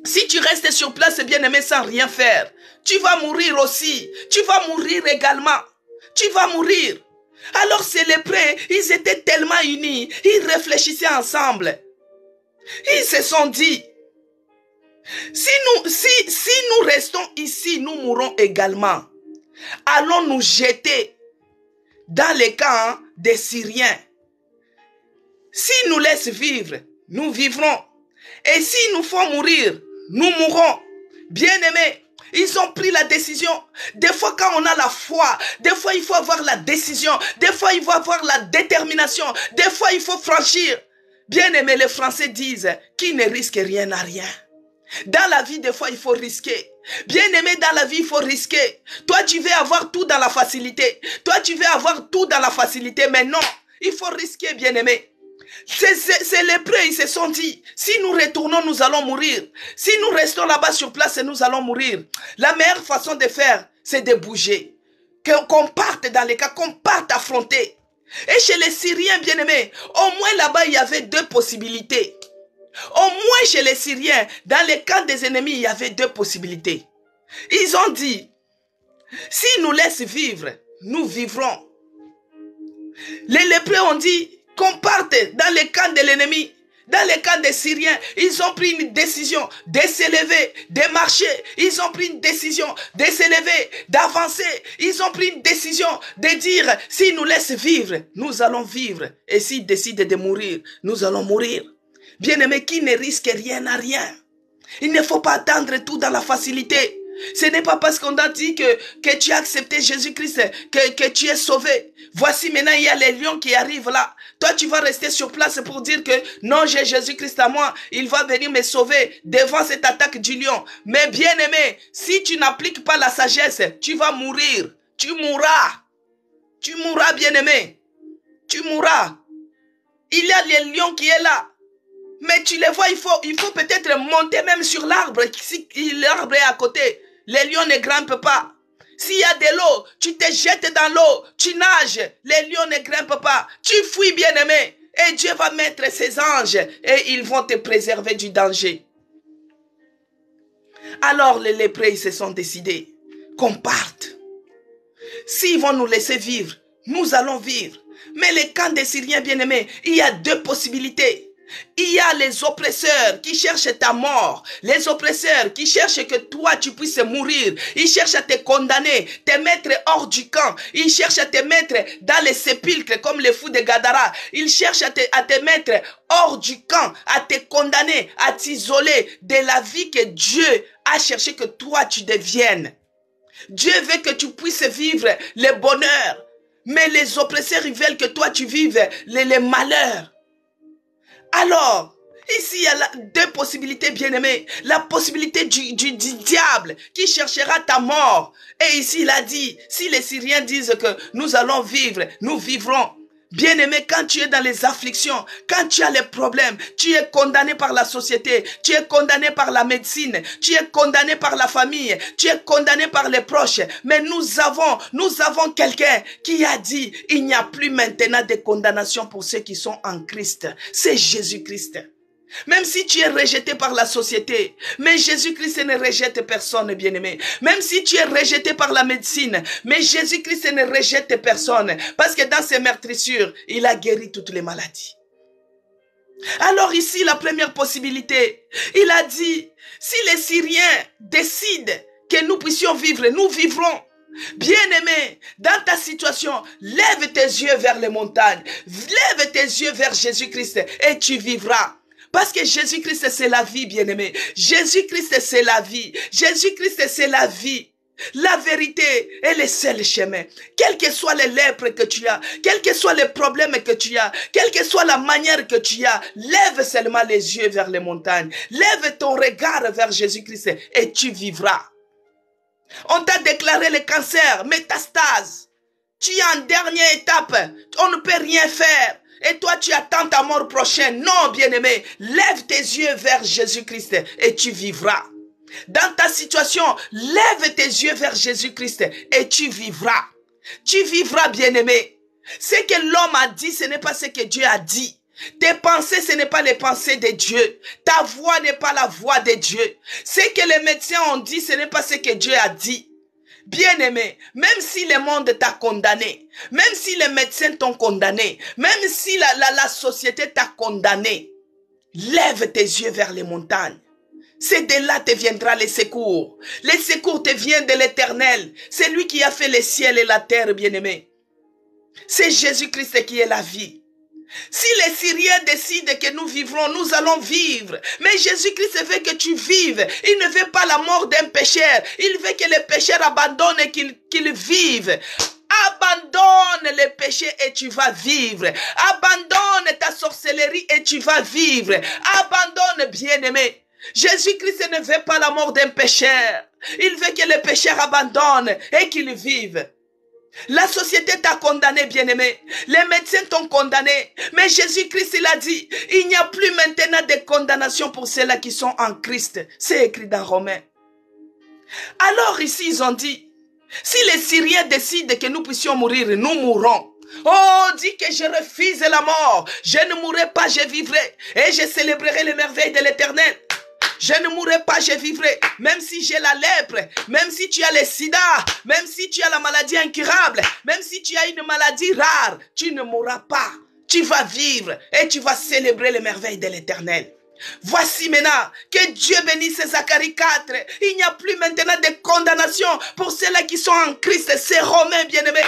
Si tu restes sur place, bien-aimé, sans rien faire, tu vas mourir aussi. Tu vas mourir également. Tu vas mourir. Alors ces lépreux, ils étaient tellement unis. Ils réfléchissaient ensemble. Ils se sont dit, si nous restons ici, nous mourrons également. Allons nous jeter dans les camps des Syriens. S'ils nous laissent vivre, nous vivrons. Et s'ils nous font mourir, nous mourrons. Bien-aimés, ils ont pris la décision. Des fois, quand on a la foi, des fois, il faut avoir la décision. Des fois, il faut avoir la détermination. Des fois, il faut franchir. Bien-aimés, les Français disent, qui ne risque rien n'a rien. Dans la vie, des fois, il faut risquer. Bien-aimé, dans la vie, il faut risquer. Toi, tu veux avoir tout dans la facilité. Toi, tu veux avoir tout dans la facilité. Mais non, il faut risquer, bien-aimé. Ces lépreux, ils se sont dit, si nous retournons, nous allons mourir. Si nous restons là-bas sur place, nous allons mourir. La meilleure façon de faire, c'est de bouger. Qu'on parte dans les cas, qu'on parte affronter. Et chez les Syriens, bien-aimés, au moins là-bas, il y avait 2 possibilités. Au moins chez les Syriens, dans les camps des ennemis, il y avait 2 possibilités. Ils ont dit, s'ils nous laissent vivre, nous vivrons. Les lépreux ont dit qu'on parte dans les camps de l'ennemi. Dans les camps des Syriens, ils ont pris une décision de s'élever, de marcher. Ils ont pris une décision de s'élever, d'avancer. Ils ont pris une décision de dire, s'ils nous laissent vivre, nous allons vivre. Et s'ils décident de mourir, nous allons mourir. Bien-aimé, qui ne risque rien n'a rien. Il ne faut pas attendre tout dans la facilité. Ce n'est pas parce qu'on a dit que tu as accepté Jésus-Christ que tu es sauvé. Voici maintenant, il y a les lions qui arrivent là. Toi, tu vas rester sur place pour dire que non, j'ai Jésus-Christ à moi. Il va venir me sauver devant cette attaque du lion. Mais bien-aimé, si tu n'appliques pas la sagesse, tu vas mourir. Tu mourras. Tu mourras, bien-aimé. Tu mourras. Il y a les lions qui est là. Mais tu les vois, il faut peut-être monter même sur l'arbre. Si l'arbre est à côté, les lions ne grimpent pas. S'il y a de l'eau, tu te jettes dans l'eau, tu nages, les lions ne grimpent pas. Tu fuis, bien-aimé. Et Dieu va mettre ses anges et ils vont te préserver du danger. Alors les lépreux, ils se sont décidés qu'on parte. S'ils vont nous laisser vivre, nous allons vivre. Mais les camps des Syriens, bien-aimés, il y a 2 possibilités. Il y a les oppresseurs qui cherchent ta mort. Les oppresseurs qui cherchent que toi tu puisses mourir. Ils cherchent à te condamner, te mettre hors du camp. Ils cherchent à te mettre dans les sépulcres comme les fous de Gadara. Ils cherchent à te mettre hors du camp, à te condamner, à t'isoler de la vie que Dieu a cherché que toi tu deviennes. Dieu veut que tu puisses vivre le bonheur. Mais les oppresseurs, ils veulent que toi tu vives les malheurs. Alors, ici, il y a 2 possibilités, bien-aimés. La possibilité du diable qui cherchera ta mort. Et ici, il a dit, si les Syriens disent que nous allons vivre, nous vivrons. Bien-aimé, quand tu es dans les afflictions, quand tu as les problèmes, tu es condamné par la société, tu es condamné par la médecine, tu es condamné par la famille, tu es condamné par les proches. Mais nous avons quelqu'un qui a dit, il n'y a plus maintenant de condamnation pour ceux qui sont en Christ. C'est Jésus-Christ. Même si tu es rejeté par la société, mais Jésus-Christ ne rejette personne, bien-aimé. Même si tu es rejeté par la médecine, mais Jésus-Christ ne rejette personne. Parce que dans ses meurtrissures, il a guéri toutes les maladies. Alors ici, la première possibilité, il a dit, si les Syriens décident que nous puissions vivre, nous vivrons. Bien-aimé, dans ta situation, lève tes yeux vers les montagnes, lève tes yeux vers Jésus-Christ et tu vivras. Parce que Jésus-Christ, c'est la vie, bien-aimé. Jésus-Christ, c'est la vie. Jésus-Christ, c'est la vie. La vérité est le seul chemin. Quelles que soient les lèpres que tu as, quels que soient les problèmes que tu as, quelle que soit la manière que tu as, lève seulement les yeux vers les montagnes. Lève ton regard vers Jésus-Christ et tu vivras. On t'a déclaré le cancer, métastase. Tu es en dernière étape. On ne peut rien faire. Et toi, tu attends ta mort prochaine. Non, bien-aimé, lève tes yeux vers Jésus-Christ et tu vivras. Dans ta situation, lève tes yeux vers Jésus-Christ et tu vivras. Tu vivras, bien-aimé. Ce que l'homme a dit, ce n'est pas ce que Dieu a dit. Tes pensées, ce n'est pas les pensées de Dieu. Ta voix n'est pas la voix de Dieu. Ce que les médecins ont dit, ce n'est pas ce que Dieu a dit. Bien-aimé, même si le monde t'a condamné, même si les médecins t'ont condamné, même si la société t'a condamné, lève tes yeux vers les montagnes. C'est de là te viendra les secours. Les secours te viennent de l'Éternel. C'est lui qui a fait les ciels et la terre, bien-aimé. C'est Jésus-Christ qui est la vie. Si les Syriens décident que nous vivrons, nous allons vivre. Mais Jésus-Christ veut que tu vives. Il ne veut pas la mort d'un pécheur. Il veut que les pécheurs abandonnent et qu'ils vivent. Abandonne les péchés et tu vas vivre. Abandonne ta sorcellerie et tu vas vivre. Abandonne, bien-aimé. Jésus-Christ ne veut pas la mort d'un pécheur. Il veut que les pécheurs abandonnent et qu'ils vivent. La société t'a condamné, bien-aimé. Les médecins t'ont condamné. Mais Jésus-Christ, il a dit, il n'y a plus maintenant de condamnation pour ceux-là qui sont en Christ. C'est écrit dans Romains. Alors ici, ils ont dit, si les Syriens décident que nous puissions mourir, nous mourrons. Oh, dis que je refuse la mort. Je ne mourrai pas, je vivrai. Et je célébrerai les merveilles de l'Éternel. Je ne mourrai pas, je vivrai. Même si j'ai la lèpre, même si tu as le sida, même si tu as la maladie incurable, même si tu as une maladie rare, tu ne mourras pas. Tu vas vivre et tu vas célébrer les merveilles de l'Éternel. Voici maintenant que Dieu bénisse Zacharie 4. Il n'y a plus maintenant de condamnation pour ceux-là qui sont en Christ. C'est Romain, bien-aimé.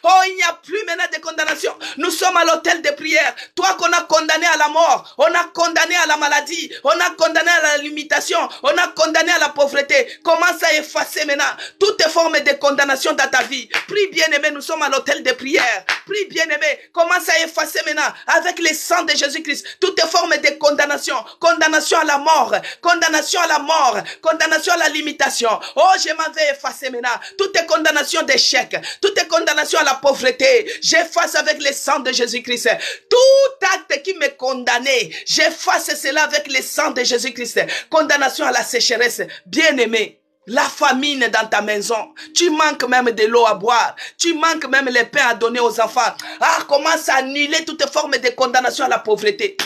Oh, il n'y a plus maintenant de condamnation. Nous sommes à l'autel de prière. Toi qu'on a condamné à la mort, on a condamné à la maladie, on a condamné à la limitation, on a condamné à la pauvreté. Commence à effacer maintenant toutes les formes de condamnation dans ta vie. Prie bien-aimé, nous sommes à l'autel de prière. Prie bien-aimé, commence à effacer maintenant avec le sang de Jésus-Christ toutes les formes de condamnation. Condamnation à la mort, condamnation à la mort, condamnation à la limitation. Oh, je m'en vais effacer maintenant toutes les condamnations d'échec, toutes les condamnations à la pauvreté, j'efface avec le sang de Jésus-Christ. Tout acte qui me condamnait, j'efface cela avec le sang de Jésus-Christ. Condamnation à la sécheresse, bien-aimé. La famine dans ta maison, tu manques même de l'eau à boire, tu manques même les pains à donner aux enfants. Ah, commence à annuler toute forme de condamnation à la pauvreté,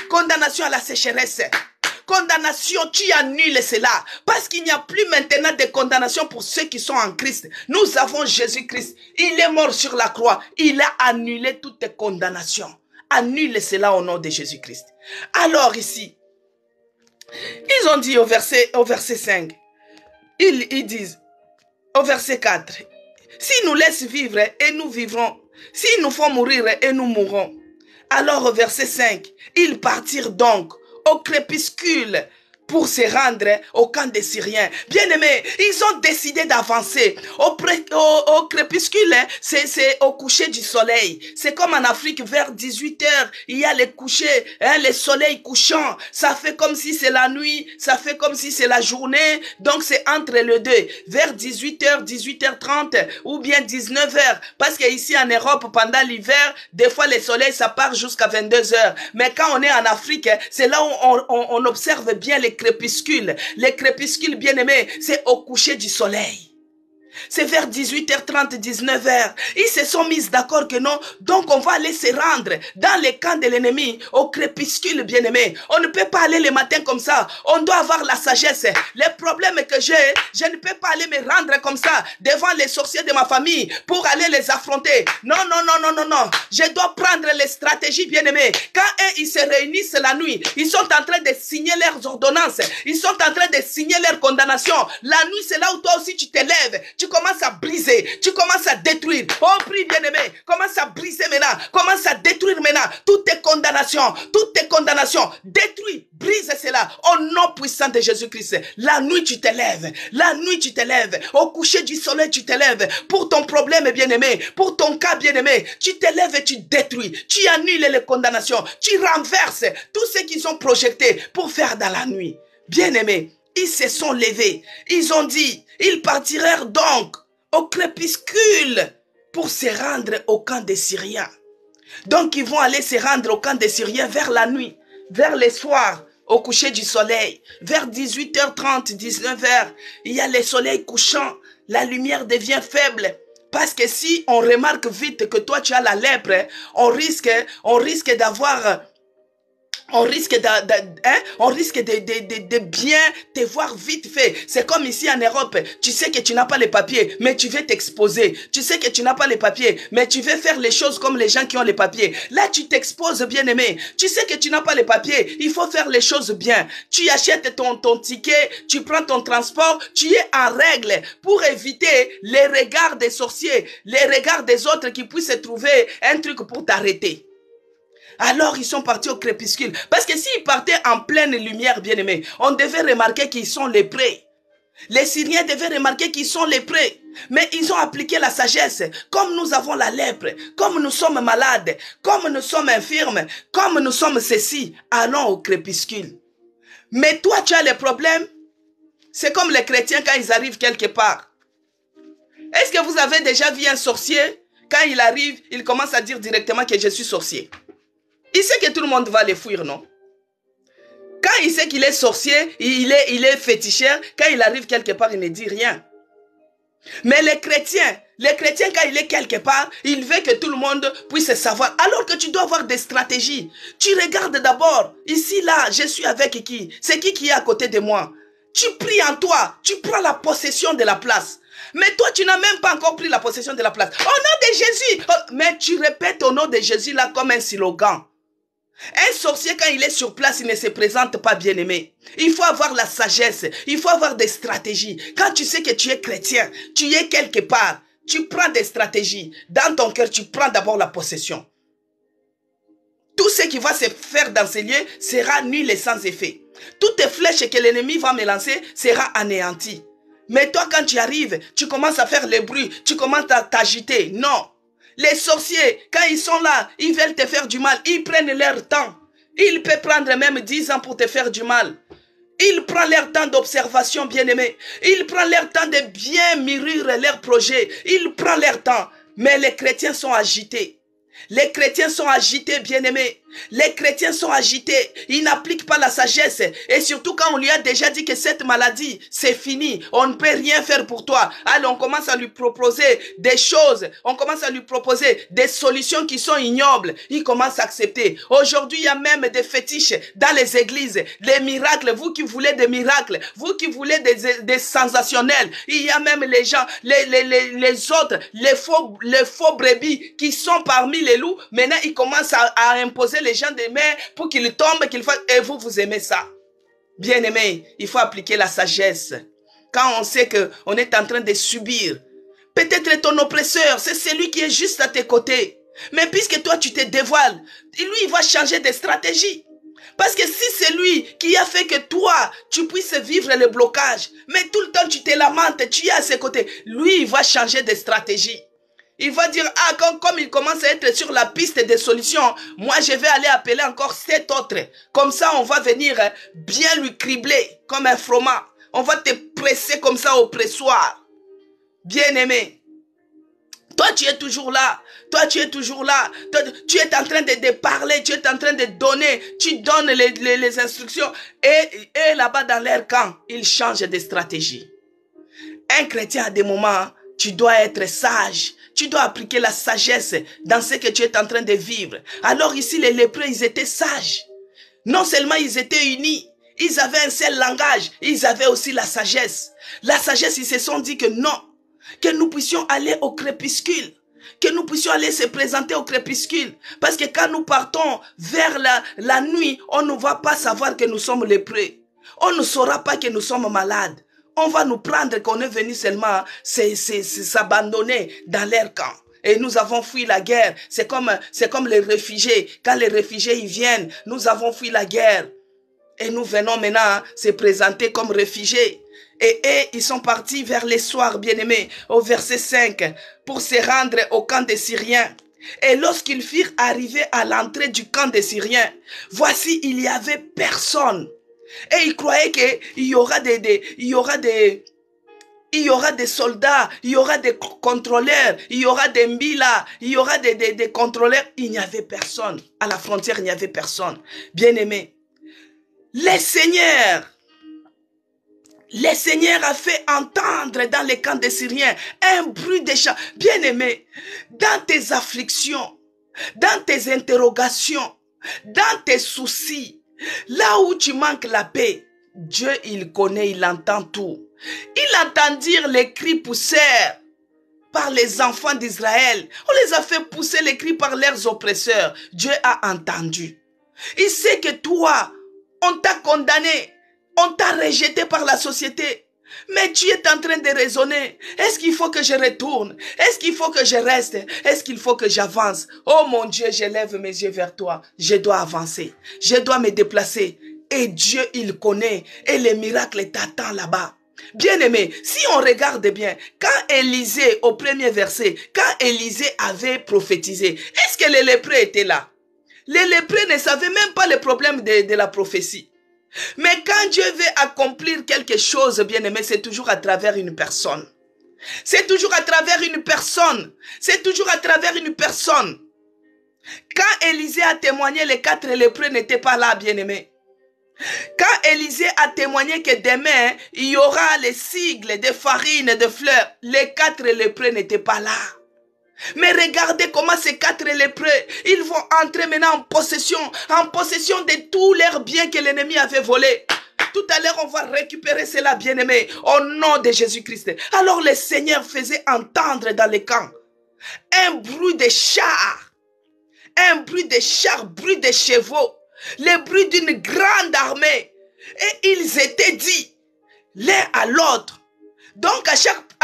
condamnation à la sécheresse. Condamnation, tu annules cela. Parce qu'il n'y a plus maintenant de condamnation pour ceux qui sont en Christ. Nous avons Jésus-Christ. Il est mort sur la croix. Il a annulé toute condamnation. Annule cela au nom de Jésus-Christ. Alors ici, ils ont dit au verset 5, ils disent au verset 4, s'ils nous laissent vivre et nous vivrons, s'ils nous font mourir et nous mourrons. Alors au verset 5, ils partirent donc au crépuscule pour se rendre au camp des Syriens. Bien-aimés, ils ont décidé d'avancer. Au crépuscule, c'est au coucher du soleil. C'est comme en Afrique, vers 18 heures, il y a les couchers, le soleil couchant. Ça fait comme si c'est la nuit, ça fait comme si c'est la journée. Donc c'est entre les deux, vers 18 heures, 18h30 ou bien 19 heures. Parce qu'ici en Europe, pendant l'hiver, des fois le soleil, ça part jusqu'à 22 heures. Mais quand on est en Afrique, c'est là où on observe bien les crépuscules. Les crépuscules, bien aimés, c'est au coucher du soleil. C'est vers 18h30, 19h. Ils se sont mis d'accord que non. Donc on va aller se rendre dans les camps de l'ennemi au crépuscule, bien-aimé. On ne peut pas aller le matin comme ça. On doit avoir la sagesse. Le problème que j'ai, je ne peux pas aller me rendre comme ça devant les sorciers de ma famille pour aller les affronter. Non, non, non, non, non, non. Je dois prendre les stratégies, bien-aimé. Quand eux, ils se réunissent la nuit, ils sont en train de signer leurs ordonnances. Ils sont en train de signer leurs condamnations. La nuit, c'est là où toi aussi tu te lèves. Tu commences à briser, tu commences à détruire. Oh, prie bien-aimé, commence à briser maintenant, commence à détruire maintenant toutes tes condamnations, détruis, brise cela au nom puissant de Jésus-Christ. La nuit tu te lèves, la nuit tu te lèves, au coucher du soleil tu te lèves, pour ton problème bien-aimé, pour ton cas bien-aimé, tu te lèves et tu détruis, tu annules les condamnations, tu renverses tout ce qu'ils ont projeté pour faire dans la nuit. Bien-aimé, ils se sont levés, ils ont dit, ils partirent donc au crépuscule pour se rendre au camp des Syriens. Donc ils vont aller se rendre au camp des Syriens vers la nuit, vers le soir, au coucher du soleil. Vers 18h30, 19h, il y a le soleil couchant, la lumière devient faible. Parce que si on remarque vite que toi tu as la lèpre, on risque d'avoir... On risque de bien te voir vite fait. C'est comme ici en Europe. Tu sais que tu n'as pas les papiers, mais tu veux t'exposer. Tu sais que tu n'as pas les papiers, mais tu veux faire les choses comme les gens qui ont les papiers. Là, tu t'exposes, bien-aimé. Tu sais que tu n'as pas les papiers. Il faut faire les choses bien. Tu achètes ton ticket, tu prends ton transport, tu es en règle pour éviter les regards des sorciers, les regards des autres qui puissent trouver un truc pour t'arrêter. Alors ils sont partis au crépuscule. Parce que s'ils partaient en pleine lumière, bien-aimés, on devait remarquer qu'ils sont lépreux. Les Syriens devaient remarquer qu'ils sont lépreux. Mais ils ont appliqué la sagesse. Comme nous avons la lèpre, comme nous sommes malades, comme nous sommes infirmes, comme nous sommes ceci, allons au crépuscule. Mais toi, tu as les problèmes. C'est comme les chrétiens quand ils arrivent quelque part. Est-ce que vous avez déjà vu un sorcier? Quand il arrive, il commence à dire directement que je suis sorcier. Il sait que tout le monde va les fuir, non? Quand il sait qu'il est sorcier, il est féticheur, quand il arrive quelque part, il ne dit rien. Mais les chrétiens, quand il est quelque part, il veut que tout le monde puisse savoir. Alors que tu dois avoir des stratégies. Tu regardes d'abord, ici, là, je suis avec qui? C'est qui est à côté de moi? Tu pries en toi, tu prends la possession de la place. Mais toi, tu n'as même pas encore pris la possession de la place. Au nom de Jésus! Mais tu répètes au nom de Jésus là comme un slogan. Un sorcier, quand il est sur place, il ne se présente pas bien-aimé. Il faut avoir la sagesse, il faut avoir des stratégies. Quand tu sais que tu es chrétien, tu es quelque part, tu prends des stratégies. Dans ton cœur, tu prends d'abord la possession. Tout ce qui va se faire dans ces lieux sera nul et sans effet. Toutes les flèches que l'ennemi va me lancer sera anéanti. Mais toi, quand tu arrives, tu commences à faire le bruit, tu commences à t'agiter. Non. Les sorciers, quand ils sont là, ils veulent te faire du mal. Ils prennent leur temps. Ils peuvent prendre même 10 ans pour te faire du mal. Ils prennent leur temps d'observation, bien-aimé. Ils prennent leur temps de bien mûrir leurs projets. Ils prennent leur temps. Mais les chrétiens sont agités. Les chrétiens sont agités, bien-aimés. Les chrétiens sont agités. Ils n'appliquent pas la sagesse. Et surtout quand on lui a déjà dit que cette maladie, c'est fini. On ne peut rien faire pour toi. Alors on commence à lui proposer des choses. On commence à lui proposer des solutions qui sont ignobles. Il commence à accepter. Aujourd'hui, il y a même des fétiches dans les églises. Les miracles. Vous qui voulez des miracles. Vous qui voulez des sensationnels. Il y a même les gens, les autres, les faux brebis qui sont parmi les loups. Maintenant, ils commencent à imposer les gens des mains pour qu'ils tombent, qu'ils fassent. Et vous aimez ça. Bien aimé, il faut appliquer la sagesse. Quand on sait qu'on est en train de subir, peut-être ton oppresseur, c'est celui qui est juste à tes côtés. Mais puisque toi tu te dévoiles, lui il va changer de stratégie. Parce que si c'est lui qui a fait que toi, tu puisses vivre le blocage, mais tout le temps tu te lamentes, tu es à ses côtés, lui, il va changer de stratégie. Il va dire, ah, comme il commence à être sur la piste des solutions, moi je vais aller appeler encore 7 autres. Comme ça, on va venir bien lui cribler comme un fromage. On va te presser comme ça au pressoir. Bien-aimé, toi tu es toujours là. Toi tu es toujours là. Toi, tu es en train de parler, tu es en train de donner. Tu donnes les instructions. Et là-bas dans leur camp, ils changent de stratégie. Un chrétien à des moments, tu dois être sage. Tu dois appliquer la sagesse dans ce que tu es en train de vivre. Alors ici, les lépreux, ils étaient sages. Non seulement ils étaient unis, ils avaient un seul langage, ils avaient aussi la sagesse. La sagesse, ils se sont dit que non, que nous puissions aller au crépuscule, que nous puissions aller se présenter au crépuscule. Parce que quand nous partons vers la nuit, on ne va pas savoir que nous sommes lépreux. On ne saura pas que nous sommes malades. On va nous prendre qu'on est venu seulement s'abandonner dans leur camp. Et nous avons fui la guerre. C'est comme les réfugiés. Quand les réfugiés ils viennent, nous avons fui la guerre. Et nous venons maintenant se présenter comme réfugiés. Et ils sont partis vers les soirs, bien-aimés, au verset 5, pour se rendre au camp des Syriens. Et lorsqu'ils furent arrivés à l'entrée du camp des Syriens, voici, il n'y avait personne. Et ils croyaient qu'il y aura il y aura des soldats, il y aura des contrôleurs, il y aura des mbila, il y aura des contrôleurs. Il n'y avait personne. À la frontière, il n'y avait personne. Bien-aimés, le Seigneur a fait entendre dans les camps des Syriens un bruit de chants. Bien-aimés, dans tes afflictions, dans tes interrogations, dans tes soucis, là où tu manques la paix, Dieu, il connaît, il entend tout. Il entend dire les cris poussèrent par les enfants d'Israël. On les a fait pousser les cris par leurs oppresseurs. Dieu a entendu. Il sait que toi, on t'a condamné, on t'a rejeté par la société. Mais tu es en train de raisonner. Est-ce qu'il faut que je retourne? Est-ce qu'il faut que je reste? Est-ce qu'il faut que j'avance? Oh mon Dieu, je lève mes yeux vers toi. Je dois avancer. Je dois me déplacer. Et Dieu, il connaît. Et les miracles t'attendent là-bas. Bien-aimé, si on regarde bien, quand Élisée, au premier verset, quand Élisée avait prophétisé, est-ce que les lépreux étaient là? Les lépreux ne savaient même pas le problème de la prophétie. Mais quand Dieu veut accomplir quelque chose, bien-aimé, c'est toujours à travers une personne. C'est toujours à travers une personne. C'est toujours à travers une personne. Quand Élisée a témoigné, les 4 lépreux n'étaient pas là, bien-aimé. Quand Élisée a témoigné que demain, il y aura les sigles de farine, de fleurs, les 4 lépreux n'étaient pas là. Mais regardez comment ces 4 lépreux, ils vont entrer maintenant en possession de tous leurs biens que l'ennemi avait volés. Tout à l'heure, on va récupérer cela, bien-aimé, au nom de Jésus-Christ. Alors le Seigneur faisait entendre dans les camps un bruit de chars, bruit de chevaux, le bruit d'une grande armée. Et ils étaient dit l'un à l'autre. Donc à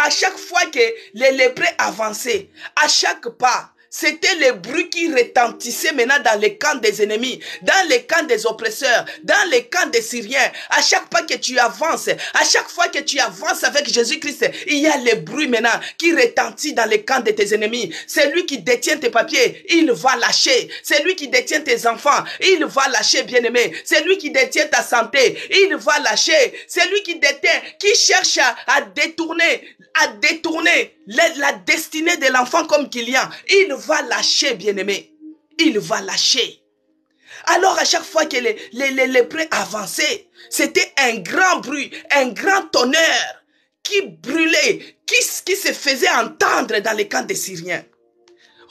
chaque fois que les lépreux avançaient, à chaque pas, c'était le bruit qui retentissait maintenant dans les camps des ennemis, dans les camps des oppresseurs, dans les camps des Syriens. À chaque pas que tu avances, à chaque fois que tu avances avec Jésus-Christ, il y a le bruit maintenant qui retentit dans les camps de tes ennemis. C'est lui qui détient tes papiers, il va lâcher. C'est lui qui détient tes enfants, il va lâcher, bien-aimé. C'est lui qui détient ta santé, il va lâcher. C'est lui qui détient, qui cherche à détourner la destinée de l'enfant comme Kylian. Il va lâcher, bien-aimé. Il va lâcher. Alors à chaque fois que les lépreux avançaient, c'était un grand bruit, un grand tonnerre qui brûlait, qui se faisait entendre dans les camps des Syriens.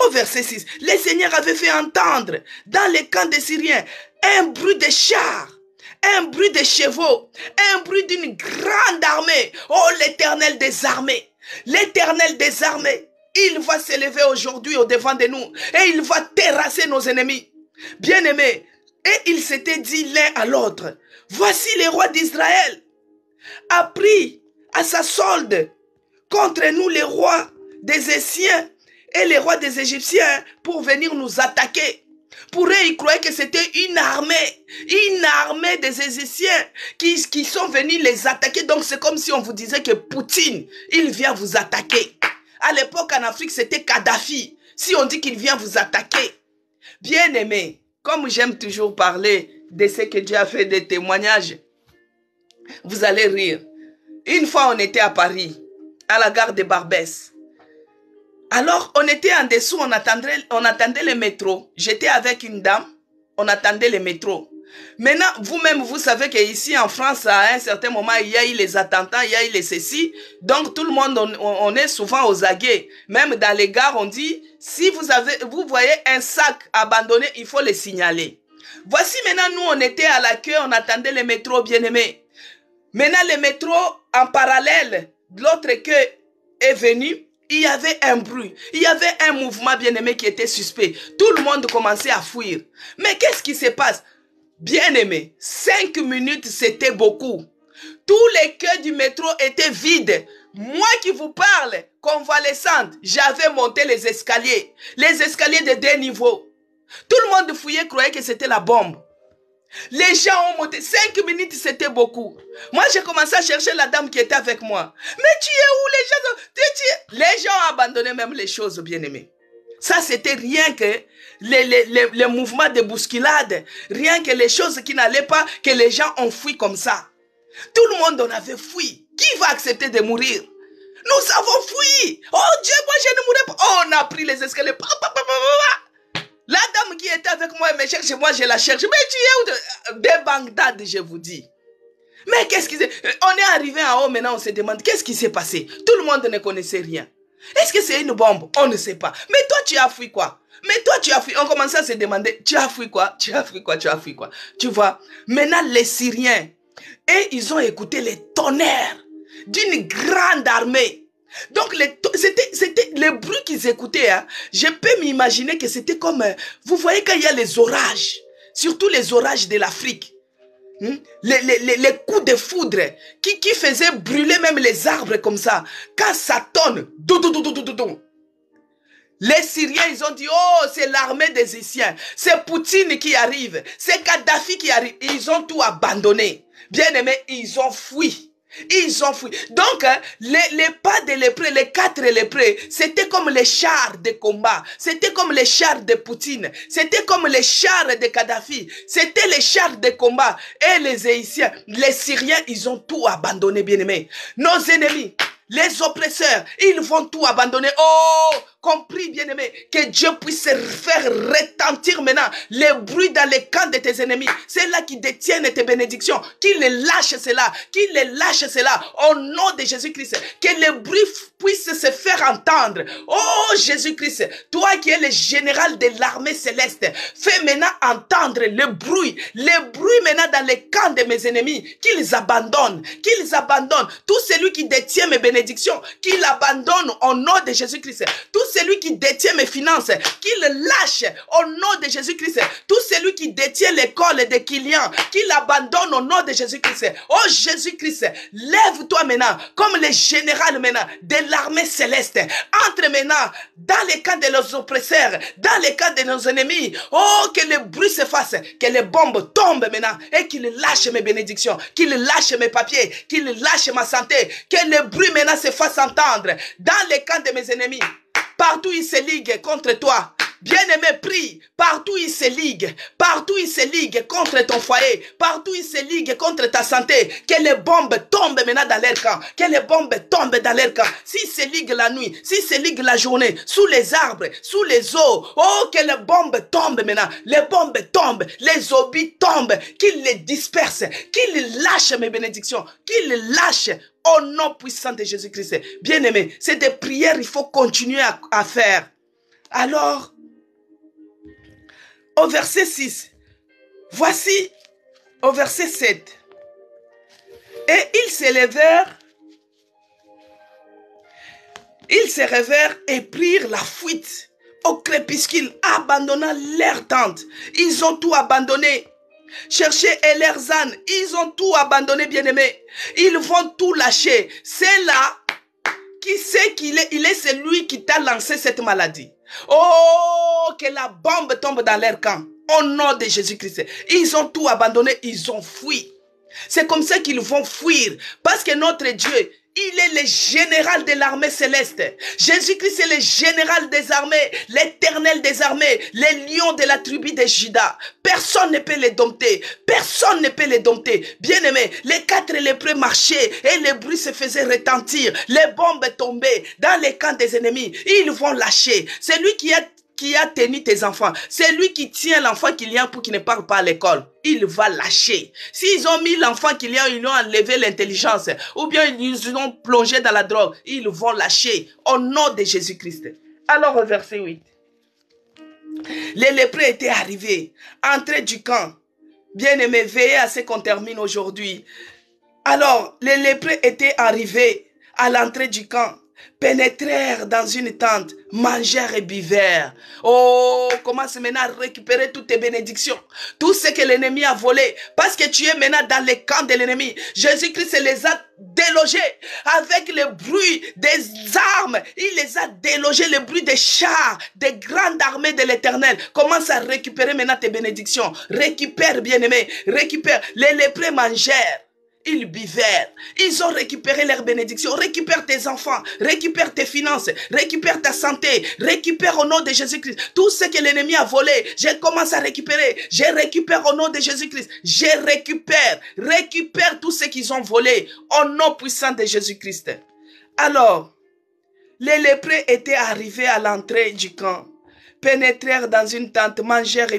Au verset 6, le Seigneur avait fait entendre dans les camps des Syriens un bruit de chars, un bruit de chevaux, un bruit d'une grande armée. Oh, l'Éternel des armées, l'Éternel des armées, il va s'élever aujourd'hui au devant de nous et il va terrasser nos ennemis. Bien-aimés, et il s'était dit l'un à l'autre, voici les rois d'Israël a pris à sa solde contre nous les rois des Essiens et les rois des Égyptiens pour venir nous attaquer. Pour eux, ils croyaient que c'était une armée Une armée des Égyptiens qui sont venus les attaquer. Donc c'est comme si on vous disait que Poutine, il vient vous attaquer. À l'époque en Afrique, c'était Kadhafi. Si on dit qu'il vient vous attaquer. Bien aimé, comme j'aime toujours parler de ce que Dieu a fait, des témoignages, vous allez rire. Une fois, on était à Paris, à la gare de Barbès. Alors, on était en dessous, on attendait le métro. J'étais avec une dame, on attendait le métro. Maintenant, vous-même, vous savez qu'ici en France, à un certain moment, il y a eu les attentats, il y a eu les ceci. Donc, tout le monde, on est souvent aux aguets. Même dans les gares, on dit, si vous voyez un sac abandonné, il faut le signaler. Voici maintenant, nous, on était à la queue, on attendait le métro, bien-aimé. Maintenant, le métro, en parallèle, l'autre queue est venu. Il y avait un bruit, il y avait un mouvement bien-aimé qui était suspect. Tout le monde commençait à fuir. Mais qu'est-ce qui se passe? Bien-aimé, 5 minutes, c'était beaucoup. Tous les queues du métro étaient vides. Moi qui vous parle, convalescente, j'avais monté les escaliers de 2 niveaux. Tout le monde fouillait, croyait que c'était la bombe. Les gens ont monté. 5 minutes, c'était beaucoup. Moi, j'ai commencé à chercher la dame qui était avec moi. Mais tu es où? Les gens ont abandonné même les choses, bien-aimés. Ça, c'était rien que les mouvements de bousculade, rien que les choses qui n'allaient pas, que les gens ont fui comme ça. Tout le monde en avait fui. Qui va accepter de mourir? Nous avons fui. Oh Dieu, moi je ne mourrai pas. Oh, on a pris les escaliers. La dame qui était avec moi, elle me cherche, moi je la cherche. Mais tu es où? De Bagdad, je vous dis. Mais qu'est-ce qui s'est... On est arrivé en haut, maintenant on se demande, qu'est-ce qui s'est passé? Tout le monde ne connaissait rien. Est-ce que c'est une bombe? On ne sait pas. Mais toi, tu as fui quoi? Mais toi, tu as fui. On commençait à se demander, tu as fui quoi? Tu as fui quoi? Tu as fui quoi? Tu vois? Maintenant, les Syriens, et ils ont écouté les tonnerres d'une grande armée. Donc, c'était le bruit qu'ils écoutaient. Hein. Je peux m'imaginer que c'était comme... vous voyez quand il y a les orages, surtout les orages de l'Afrique. Les coups de foudre qui faisaient brûler même les arbres comme ça. Quand ça tonne, les Syriens, ils ont dit, oh, c'est l'armée des Égyptiens. C'est Poutine qui arrive. C'est Kadhafi qui arrive. Ils ont tout abandonné. Bien aimé, ils ont fui. Ils ont fui. Donc, les pas de lépreux, les 4 lépreux, c'était comme les chars de combat. C'était comme les chars de Poutine. C'était comme les chars de Kadhafi. C'était les chars de combat. Et les Égyptiens, les Syriens, ils ont tout abandonné, bien aimé. Nos ennemis, les oppresseurs, ils vont tout abandonner. Oh, compris, bien-aimé, que Dieu puisse faire retentir maintenant les bruits dans les camps de tes ennemis. C'est là qui détiennent tes bénédictions. Qu'il les lâche cela. Qu'il les lâche cela. Au nom de Jésus-Christ. Que les bruits puissent se faire entendre. Oh, Jésus-Christ, toi qui es le général de l'armée céleste, fais maintenant entendre le bruit maintenant dans les camps de mes ennemis. Qu'ils abandonnent. Qu'ils abandonnent. Tout celui qui détient mes bénédictions, qu'il abandonne au nom de Jésus-Christ. Tout celui qui détient mes finances, qu'il lâche au nom de Jésus-Christ. Tout celui qui détient l'école des clients, qu'il abandonne au nom de Jésus-Christ. Oh Jésus-Christ, lève-toi maintenant comme le général maintenant de l'armée céleste. Entre maintenant dans les camps de nos oppresseurs, dans les camps de nos ennemis. Oh, que le bruit se fasse, que les bombes tombent maintenant et qu'il lâche mes bénédictions, qu'il lâche mes papiers, qu'il lâche ma santé, que le bruit maintenant se fasse entendre dans les camps de mes ennemis. Partout ils se liguent contre toi. Bien-aimé, prie. Partout ils se liguent. Partout ils se liguent contre ton foyer. Partout ils se liguent contre ta santé. Que les bombes tombent maintenant dans leur camp. Que les bombes tombent dans leur camp. S'ils se liguent la nuit, s'ils se liguent la journée, sous les arbres, sous les eaux. Oh, que les bombes tombent maintenant. Les bombes tombent. Les obus tombent. Qu'ils les dispersent. Qu'ils lâchent mes bénédictions. Qu'ils les lâchent. Au nom puissant de Jésus-Christ. Bien-aimé, c'est des prières il faut continuer à faire. Alors, au verset 6, voici au verset 7. Et ils se réveillèrent et prirent la fuite au crépuscule, abandonnant leur tente. Ils ont tout abandonné. Cherchez Elerzan, ils ont tout abandonné, bien-aimé. Ils vont tout lâcher. C'est là qui sait qu'il est. Il est celui qui t'a lancé cette maladie. Oh, que la bombe tombe dans leur camp. Au nom de Jésus-Christ. Ils ont tout abandonné, ils ont fui. C'est comme ça qu'ils vont fuir. Parce que notre Dieu, il est le général de l'armée céleste. Jésus-Christ est le général des armées, l'éternel des armées, les lions de la tribu de Juda. Personne ne peut les dompter. Personne ne peut les dompter. Bien-aimés, les 4 lépreux marchaient et le bruit se faisait retentir. Les bombes tombaient dans les camps des ennemis. Ils vont lâcher. C'est lui qui a tenu tes enfants. C'est lui qui tient l'enfant qu'il y a pour qu'il ne parle pas à l'école. Il va lâcher. S'ils ont mis l'enfant qu'il y a, ils ont enlevé l'intelligence, ou bien ils ont plongé dans la drogue, ils vont lâcher au nom de Jésus-Christ. Alors, au verset 8. Les lépreux étaient arrivés, entrés du camp. Bien-aimés, veillez à ce qu'on termine aujourd'hui. Alors, les lépreux étaient arrivés à l'entrée du camp, pénétrèrent dans une tente, mangèrent et buvèrent. Oh, commence maintenant à récupérer toutes tes bénédictions, tout ce que l'ennemi a volé, parce que tu es maintenant dans les camps de l'ennemi. Jésus-Christ les a délogés avec le bruit des armes. Il les a délogés, le bruit des chars, des grandes armées de l'Éternel. Commence à récupérer maintenant tes bénédictions. Récupère, bien-aimé, récupère. Les lépreux mangèrent. Ils buvèrent, ils ont récupéré leurs bénédictions. Récupère tes enfants, récupère tes finances, récupère ta santé, récupère au nom de Jésus-Christ. Tout ce que l'ennemi a volé, je commence à récupérer. Je récupère au nom de Jésus-Christ. Je récupère tout ce qu'ils ont volé au nom puissant de Jésus-Christ. Alors, les lépreux étaient arrivés à l'entrée du camp, pénétrèrent dans une tente, mangèrent et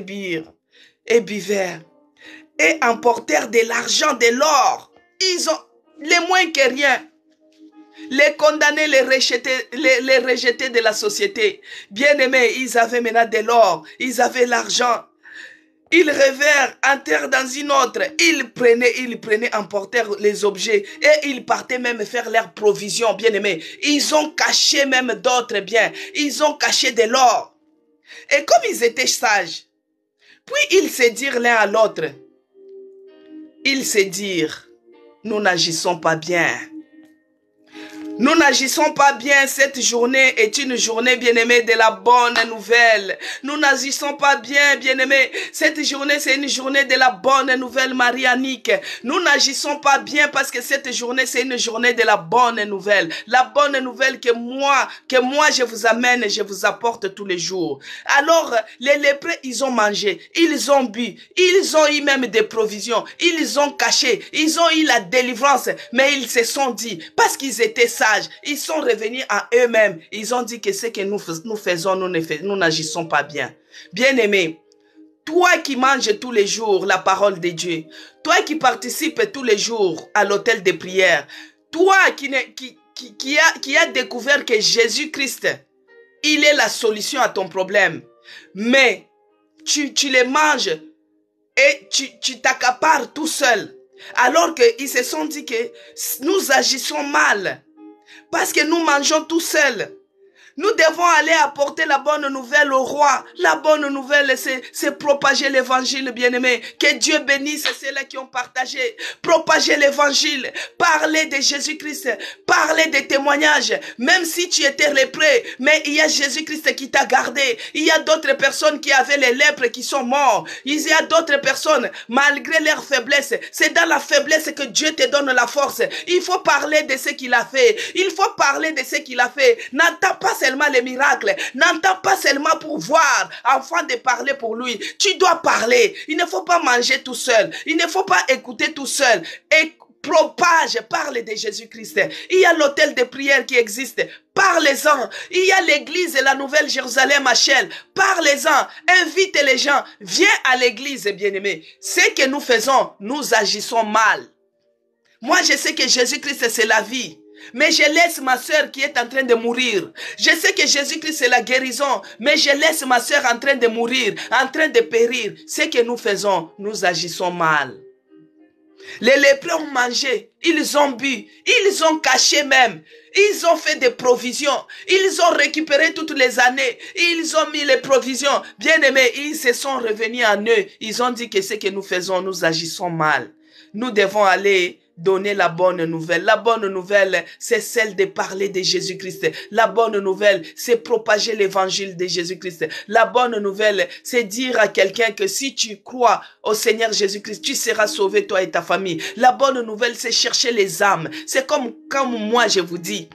buvèrent, et emportèrent de l'argent, de l'or. Ils ont les moins que rien. Les condamnés, les rejetés de la société. Bien-aimés, ils avaient maintenant de l'or. Ils avaient l'argent. Ils rêvèrent, entrèrent dans une autre. Ils prenaient, emportèrent les objets. Et ils partaient même faire leurs provisions, bien-aimés. Ils ont caché même d'autres biens. Ils ont caché de l'or. Et comme ils étaient sages, puis ils se dirent l'un à l'autre. Ils se dirent, nous n'agissons pas bien. Nous n'agissons pas bien. Cette journée est une journée, bien-aimée, de la bonne nouvelle. Nous n'agissons pas bien, bien-aimés. Cette journée, c'est une journée de la bonne nouvelle marianique. Nous n'agissons pas bien parce que cette journée, c'est une journée de la bonne nouvelle. La bonne nouvelle que moi, je vous amène et je vous apporte tous les jours. Alors, les lépreux, ils ont mangé, ils ont bu, ils ont eu même des provisions, ils ont caché, ils ont eu la délivrance, mais ils se sont dit, parce qu'ils étaient sages, ils sont revenus à eux-mêmes. Ils ont dit que ce que nous faisons, nous n'agissons pas bien. Bien-aimé, toi qui manges tous les jours la parole de Dieu, toi qui participes tous les jours à l'autel de prière, toi qui a découvert que Jésus-Christ, il est la solution à ton problème, mais tu les manges et tu t'accapares tout seul, alors qu'ils se sont dit que nous agissons mal. Parce que nous mangeons tout seuls. Nous devons aller apporter la bonne nouvelle au roi. La bonne nouvelle, c'est propager l'évangile, bien-aimé. Que Dieu bénisse ceux-là qui ont partagé. Propager l'évangile. Parler de Jésus-Christ. Parler des témoignages. Même si tu étais lépreux, mais il y a Jésus-Christ qui t'a gardé. Il y a d'autres personnes qui avaient les lèpres qui sont morts. Il y a d'autres personnes, malgré leur faiblesse. C'est dans la faiblesse que Dieu te donne la force. Il faut parler de ce qu'il a fait. Il faut parler de ce qu'il a fait. N'attends pas seulement les miracles, n'entends pas seulement pour voir, afin de parler pour lui. Tu dois parler. Il ne faut pas manger tout seul. Il ne faut pas écouter tout seul. Et propage, parle de Jésus-Christ. Il y a l'hôtel de prière qui existe. Parlez-en. Il y a l'église et la Nouvelle Jérusalem à Chelles. Parlez-en. Invite les gens. Viens à l'église, bien-aimé. Ce que nous faisons, nous agissons mal. Moi, je sais que Jésus-Christ, c'est la vie. Mais je laisse ma soeur qui est en train de mourir. Je sais que Jésus-Christ c'est la guérison. Mais je laisse ma soeur en train de mourir, en train de périr. Ce que nous faisons, nous agissons mal. Les lépreux ont mangé, ils ont bu, ils ont caché même. Ils ont fait des provisions. Ils ont récupéré toutes les années. Ils ont mis les provisions. Bien aimés, ils se sont revenus en eux. Ils ont dit que ce que nous faisons, nous agissons mal. Nous devons aller donner la bonne nouvelle. La bonne nouvelle, c'est celle de parler de Jésus-Christ. La bonne nouvelle, c'est propager l'évangile de Jésus-Christ. La bonne nouvelle, c'est dire à quelqu'un que si tu crois au Seigneur Jésus-Christ, tu seras sauvé, toi et ta famille. La bonne nouvelle, c'est chercher les âmes. C'est comme moi, je vous dis.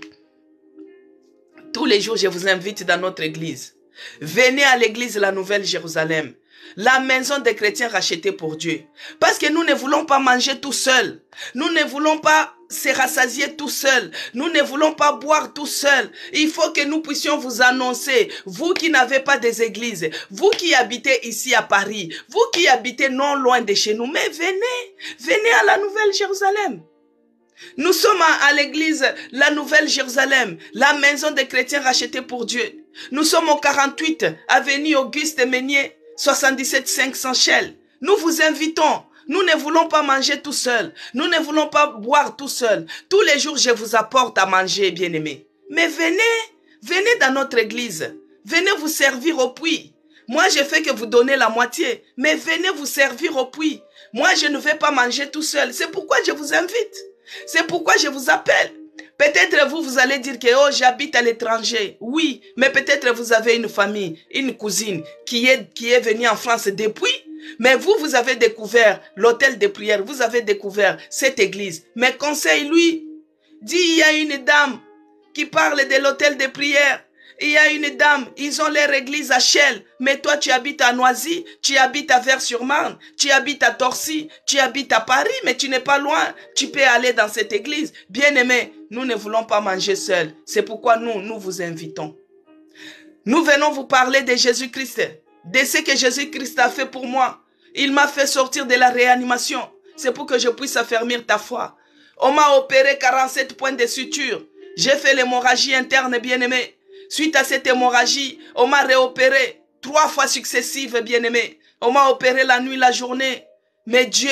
Tous les jours, je vous invite dans notre église. Venez à l'église La Nouvelle Jérusalem. La maison des chrétiens rachetée pour Dieu. Parce que nous ne voulons pas manger tout seuls. Nous ne voulons pas se rassasier tout seuls. Nous ne voulons pas boire tout seuls. Il faut que nous puissions vous annoncer, vous qui n'avez pas des églises, vous qui habitez ici à Paris, vous qui habitez non loin de chez nous, mais venez à la Nouvelle Jérusalem. Nous sommes à l'église La Nouvelle Jérusalem, la maison des chrétiens rachetée pour Dieu. Nous sommes au 48 avenue Auguste Meunier, 77 500 Chelles. Nous vous invitons. Nous ne voulons pas manger tout seul. Nous ne voulons pas boire tout seul. Tous les jours, je vous apporte à manger, bien-aimés. Mais venez dans notre église. Venez vous servir au puits. Moi, je fais que vous donnez la moitié. Mais venez vous servir au puits. Moi, je ne vais pas manger tout seul. C'est pourquoi je vous invite. C'est pourquoi je vous appelle. Peut-être vous allez dire que oh, j'habite à l'étranger. Oui, mais peut-être vous avez une famille, une cousine qui est venue en France depuis. Mais vous avez découvert l'hôtel de prière. Vous avez découvert cette église. Mais conseille-lui. Dis, il y a une dame qui parle de l'hôtel de prière. Il y a une dame, ils ont leur église à Chelles. Mais toi, tu habites à Noisy, tu habites à Vers-sur-Marne, tu habites à Torcy, tu habites à Paris, mais tu n'es pas loin. Tu peux aller dans cette église. Bien-aimés, nous ne voulons pas manger seuls. C'est pourquoi nous vous invitons. Nous venons vous parler de Jésus-Christ, de ce que Jésus-Christ a fait pour moi. Il m'a fait sortir de la réanimation. C'est pour que je puisse affermir ta foi. On m'a opéré 47 points de suture. J'ai fait l'hémorragie interne, bien-aimé. Suite à cette hémorragie, on m'a réopéré 3 fois successives, bien-aimé. On m'a opéré la nuit, la journée. Mais Dieu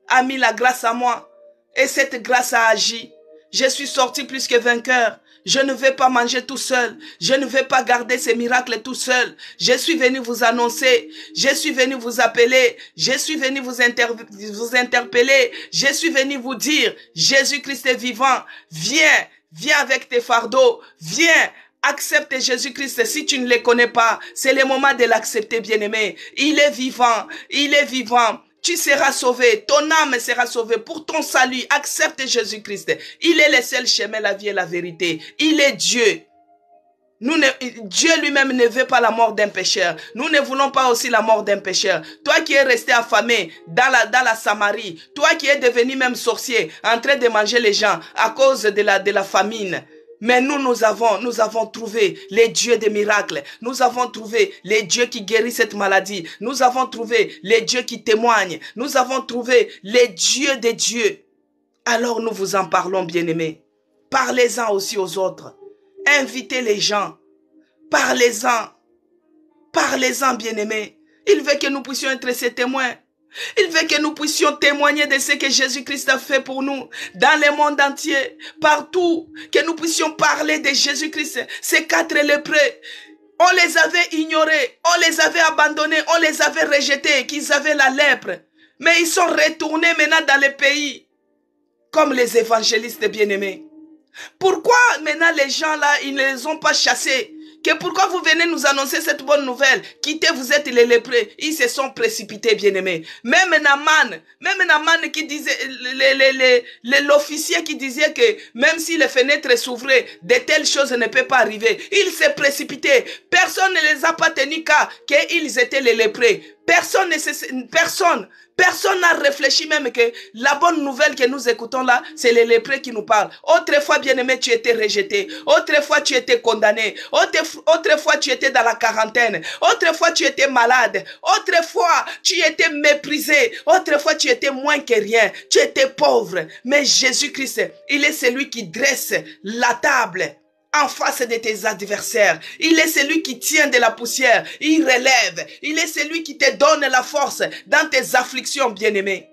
a mis la grâce à moi. Et cette grâce a agi. Je suis sorti plus que vainqueur. Je ne vais pas manger tout seul. Je ne vais pas garder ces miracles tout seul. Je suis venu vous annoncer. Je suis venu vous appeler. Je suis venu vous interpeller. Je suis venu vous dire, Jésus-Christ est vivant. Viens avec tes fardeaux. Viens. Accepte Jésus-Christ si tu ne le connais pas. C'est le moment de l'accepter, bien-aimé. Il est vivant. Il est vivant. Tu seras sauvé. Ton âme sera sauvée pour ton salut. Accepte Jésus-Christ. Il est le seul chemin, la vie et la vérité. Il est Dieu. Dieu lui-même ne veut pas la mort d'un pécheur. Nous ne voulons pas aussi la mort d'un pécheur. Toi qui es resté affamé dans la Samarie. Toi qui es devenu même sorcier, en train de manger les gens à cause de la famine. Mais nous avons trouvé les dieux des miracles. Nous avons trouvé les dieux qui guérissent cette maladie. Nous avons trouvé les dieux qui témoignent. Nous avons trouvé les dieux des dieux. Alors nous vous en parlons, bien-aimés. Parlez-en aussi aux autres. Invitez les gens. Parlez-en. Parlez-en, bien-aimés. Il veut que nous puissions être ses témoins. Il veut que nous puissions témoigner de ce que Jésus-Christ a fait pour nous dans le monde entier, partout, que nous puissions parler de Jésus-Christ. Ces 4 lépreux, on les avait ignorés, on les avait abandonnés, on les avait rejetés, qu'ils avaient la lèpre. Mais ils sont retournés maintenant dans le pays, comme les évangélistes bien-aimés. Pourquoi maintenant les gens là, ils ne les ont pas chassés? Que pourquoi vous venez nous annoncer cette bonne nouvelle? Quittez, vous êtes les lépreux. Ils se sont précipités, bien-aimés. Même Naaman qui disait, l'officier qui disait que même si les fenêtres s'ouvraient, de telles choses ne peuvent pas arriver. Il s'est précipité. Personne ne les a pas tenus car qu'ils étaient les lépreux. Personne n'a réfléchi même que la bonne nouvelle que nous écoutons là, c'est les lépreux qui nous parlent. Autrefois, bien-aimé, tu étais rejeté. Autrefois, tu étais condamné. Autrefois, tu étais dans la quarantaine. Autrefois, tu étais malade. Autrefois, tu étais méprisé. Autrefois, tu étais moins que rien. Tu étais pauvre. Mais Jésus-Christ, il est celui qui dresse la table en face de tes adversaires. Il est celui qui tient de la poussière. Il relève. Il est celui qui te donne la force dans tes afflictions, bien-aimés.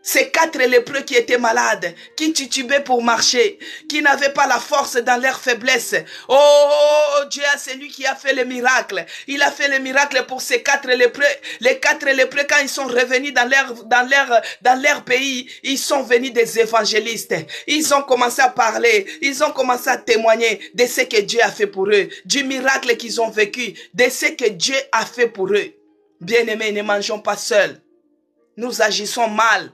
Ces 4 lépreux qui étaient malades, qui titubaient pour marcher, qui n'avaient pas la force dans leur faiblesse. Oh, Dieu, c'est lui qui a fait le miracle. Il a fait le miracle pour ces 4 lépreux. Les 4 lépreux, quand ils sont revenus dans leur pays, ils sont venus des évangélistes. Ils ont commencé à parler, ils ont commencé à témoigner de ce que Dieu a fait pour eux, du miracle qu'ils ont vécu, de ce que Dieu a fait pour eux. Bien-aimés, ne mangeons pas seuls. Nous agissons mal.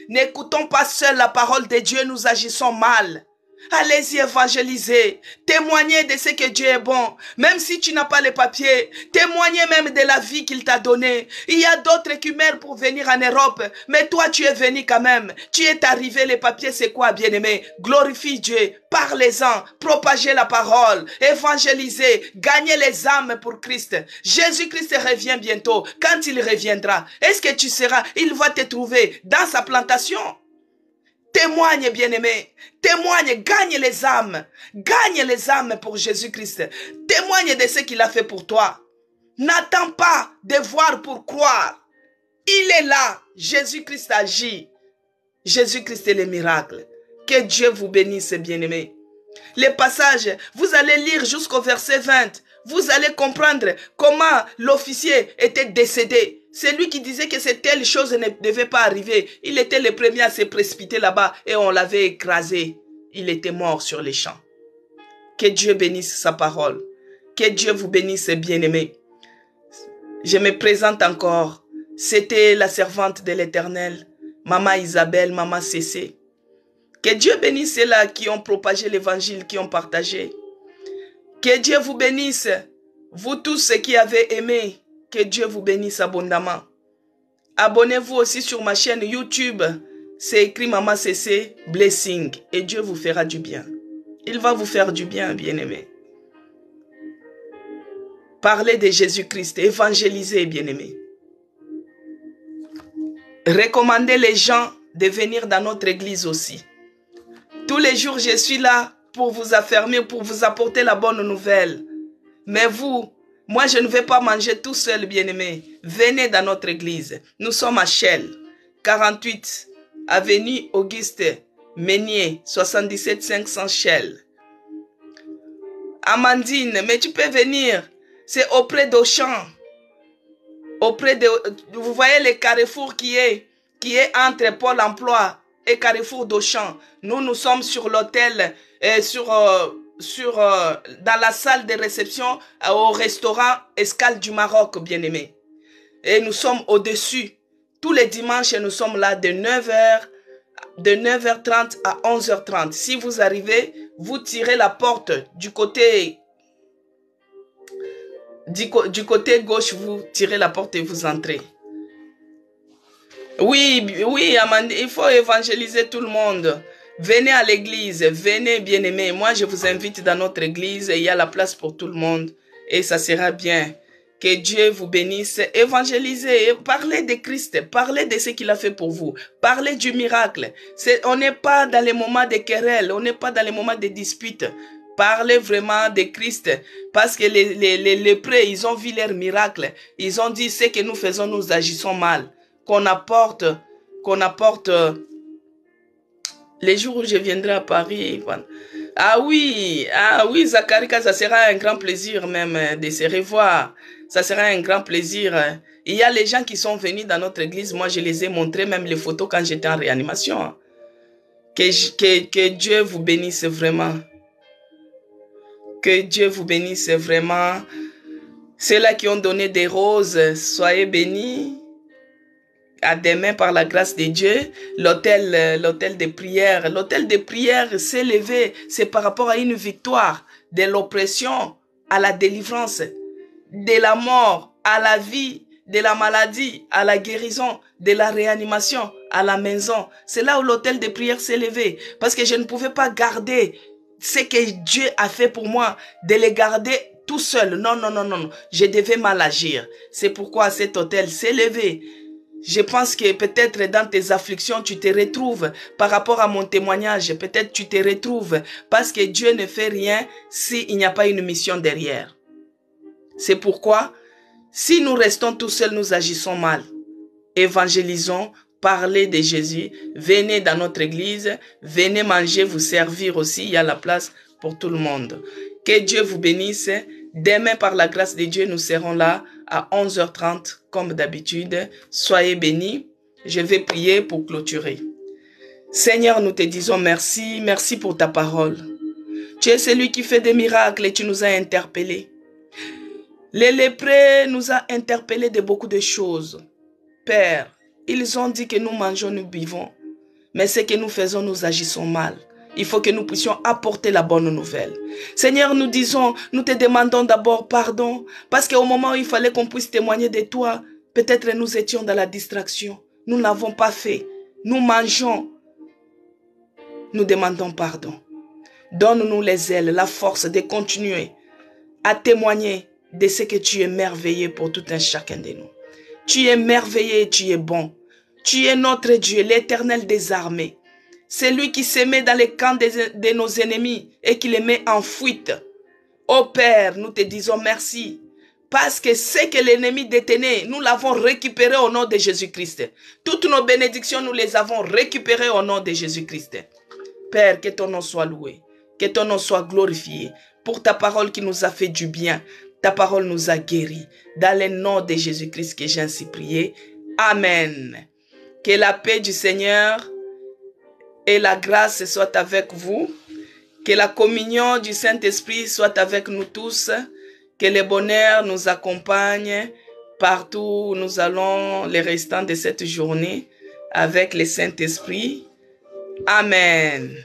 N'écoutons pas seul la parole de Dieu, nous agissons mal. Allez-y évangéliser, témoignez de ce que Dieu est bon. Même si tu n'as pas les papiers, témoignez même de la vie qu'il t'a donnée. Il y a d'autres qui meurent pour venir en Europe, mais toi tu es venu quand même. Tu es arrivé, les papiers c'est quoi, bien-aimé? Glorifie Dieu, parlez-en, propagez la parole, évangélisez, gagnez les âmes pour Christ. Jésus-Christ revient bientôt. Quand il reviendra, est-ce que tu seras, il va te trouver dans sa plantation? Témoigne, bien-aimé. Témoigne, gagne les âmes. Gagne les âmes pour Jésus-Christ. Témoigne de ce qu'il a fait pour toi. N'attends pas de voir pour croire. Il est là. Jésus-Christ agit. Jésus-Christ est le miracle. Que Dieu vous bénisse, bien-aimé. Les passages, vous allez lire jusqu'au verset 20. Vous allez comprendre comment l'officier était décédé. C'est lui qui disait que cette telle chose ne devait pas arriver. Il était le premier à se précipiter là-bas et on l'avait écrasé. Il était mort sur les champs. Que Dieu bénisse sa parole. Que Dieu vous bénisse, bien-aimés. Je me présente encore. C'était la servante de l'Éternel, Maman Isabelle, Maman Cécé. Que Dieu bénisse ceux-là qui ont propagé l'évangile, qui ont partagé. Que Dieu vous bénisse, vous tous ceux qui avez aimé. Que Dieu vous bénisse abondamment. Abonnez-vous aussi sur ma chaîne YouTube. C'est écrit Maman Cécé Blessing. Et Dieu vous fera du bien. Il va vous faire du bien, bien-aimés. Parlez de Jésus-Christ. Évangélisez, bien-aimés. Recommandez les gens de venir dans notre église aussi. Tous les jours, je suis là pour vous affermir, pour vous apporter la bonne nouvelle. Mais vous, moi, je ne vais pas manger tout seul, bien-aimé. Venez dans notre église. Nous sommes à Chelles, 48, avenue Auguste Meunier, 77 500 Chelles. Amandine, mais tu peux venir. C'est auprès d'Auchan. Auprès de, vous voyez le carrefour qui est entre Pôle emploi et carrefour d'Auchan. Nous sommes sur l'hôtel, dans la salle de réception au restaurant Escale du Maroc, bien-aimé. Et nous sommes au-dessus. Tous les dimanches, nous sommes là de 9h30 à 11h30. Si vous arrivez, vous tirez la porte du côté gauche, vous tirez la porte et vous entrez. Oui, Amanda, il faut évangéliser tout le monde. Venez à l'église, venez bien-aimés. Moi, je vous invite dans notre église. Il y a la place pour tout le monde. Et ça sera bien. Que Dieu vous bénisse. Évangélisez, parlez de Christ. Parlez de ce qu'il a fait pour vous. Parlez du miracle. On n'est pas dans les moments de querelle. On n'est pas dans les moments de dispute. Parlez vraiment de Christ. Parce que les lépreux, ils ont vu leur miracle. Ils ont dit, ce que nous faisons, nous agissons mal. Qu'on apporte les jours où je viendrai à Paris. Ah oui, Zacharie, ça sera un grand plaisir même de se revoir. Ça sera un grand plaisir. Il y a les gens qui sont venus dans notre église. Moi, je les ai montré même les photos quand j'étais en réanimation. Que Dieu vous bénisse vraiment. Que Dieu vous bénisse vraiment. Ceux-là qui ont donné des roses, soyez bénis. À demain par la grâce de Dieu. L'hôtel de prière. L'hôtel de prière s'est levé. C'est par rapport à une victoire de l'oppression à la délivrance, de la mort à la vie, de la maladie à la guérison, de la réanimation à la maison. C'est là où l'hôtel de prière s'est levé. Parce que je ne pouvais pas garder ce que Dieu a fait pour moi, de les garder tout seul. Non. Je devais mal agir. C'est pourquoi cet hôtel s'est levé. Je pense que peut-être dans tes afflictions, tu te retrouves par rapport à mon témoignage. Peut-être tu te retrouves parce que Dieu ne fait rien s'il n'y a pas une mission derrière. C'est pourquoi, si nous restons tout seuls, nous agissons mal. Évangélisons, parler de Jésus. Venez dans notre église, venez manger, vous servir aussi. Il y a la place pour tout le monde. Que Dieu vous bénisse. Demain, par la grâce de Dieu, nous serons là à 11h30 comme d'habitude. Soyez bénis. Je vais prier pour clôturer. Seigneur, nous te disons merci. Merci pour ta parole. Tu es celui qui fait des miracles et tu nous as interpellés. Les lépreux nous ont interpellés de beaucoup de choses. Père, ils ont dit que nous mangeons, nous buvons. Mais ce que nous faisons, nous agissons mal. Il faut que nous puissions apporter la bonne nouvelle. Seigneur, nous te demandons d'abord pardon. Parce qu'au moment où il fallait qu'on puisse témoigner de toi, peut-être nous étions dans la distraction. Nous n'avons pas fait. Nous mangeons. Nous demandons pardon. Donne-nous les ailes, la force de continuer à témoigner de ce que tu es merveilleux pour tout un chacun de nous. Tu es merveilleux et tu es bon. Tu es notre Dieu, l'Éternel des armées. C'est lui qui se met dans les camps de nos ennemis et qui les met en fuite. Ô Père, nous te disons merci. Parce que ce que l'ennemi détenait, nous l'avons récupéré au nom de Jésus-Christ. Toutes nos bénédictions, nous les avons récupérées au nom de Jésus-Christ. Père, que ton nom soit loué. Que ton nom soit glorifié. Pour ta parole qui nous a fait du bien. Ta parole nous a guéris. Dans le nom de Jésus-Christ que j'ai ainsi prié. Amen. Que la paix du Seigneur et la grâce soient avec vous. Que la communion du Saint-Esprit soit avec nous tous. Que le bonheur nous accompagne partout où nous allons les restants de cette journée avec le Saint-Esprit. Amen.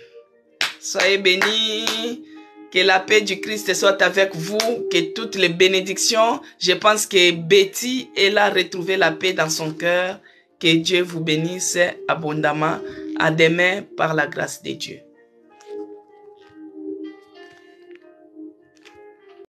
Soyez bénis. Que la paix du Christ soit avec vous. Que toutes les bénédictions. Je pense que Betty, elle a retrouvé la paix dans son cœur. Que Dieu vous bénisse abondamment. À demain par la grâce de Dieu.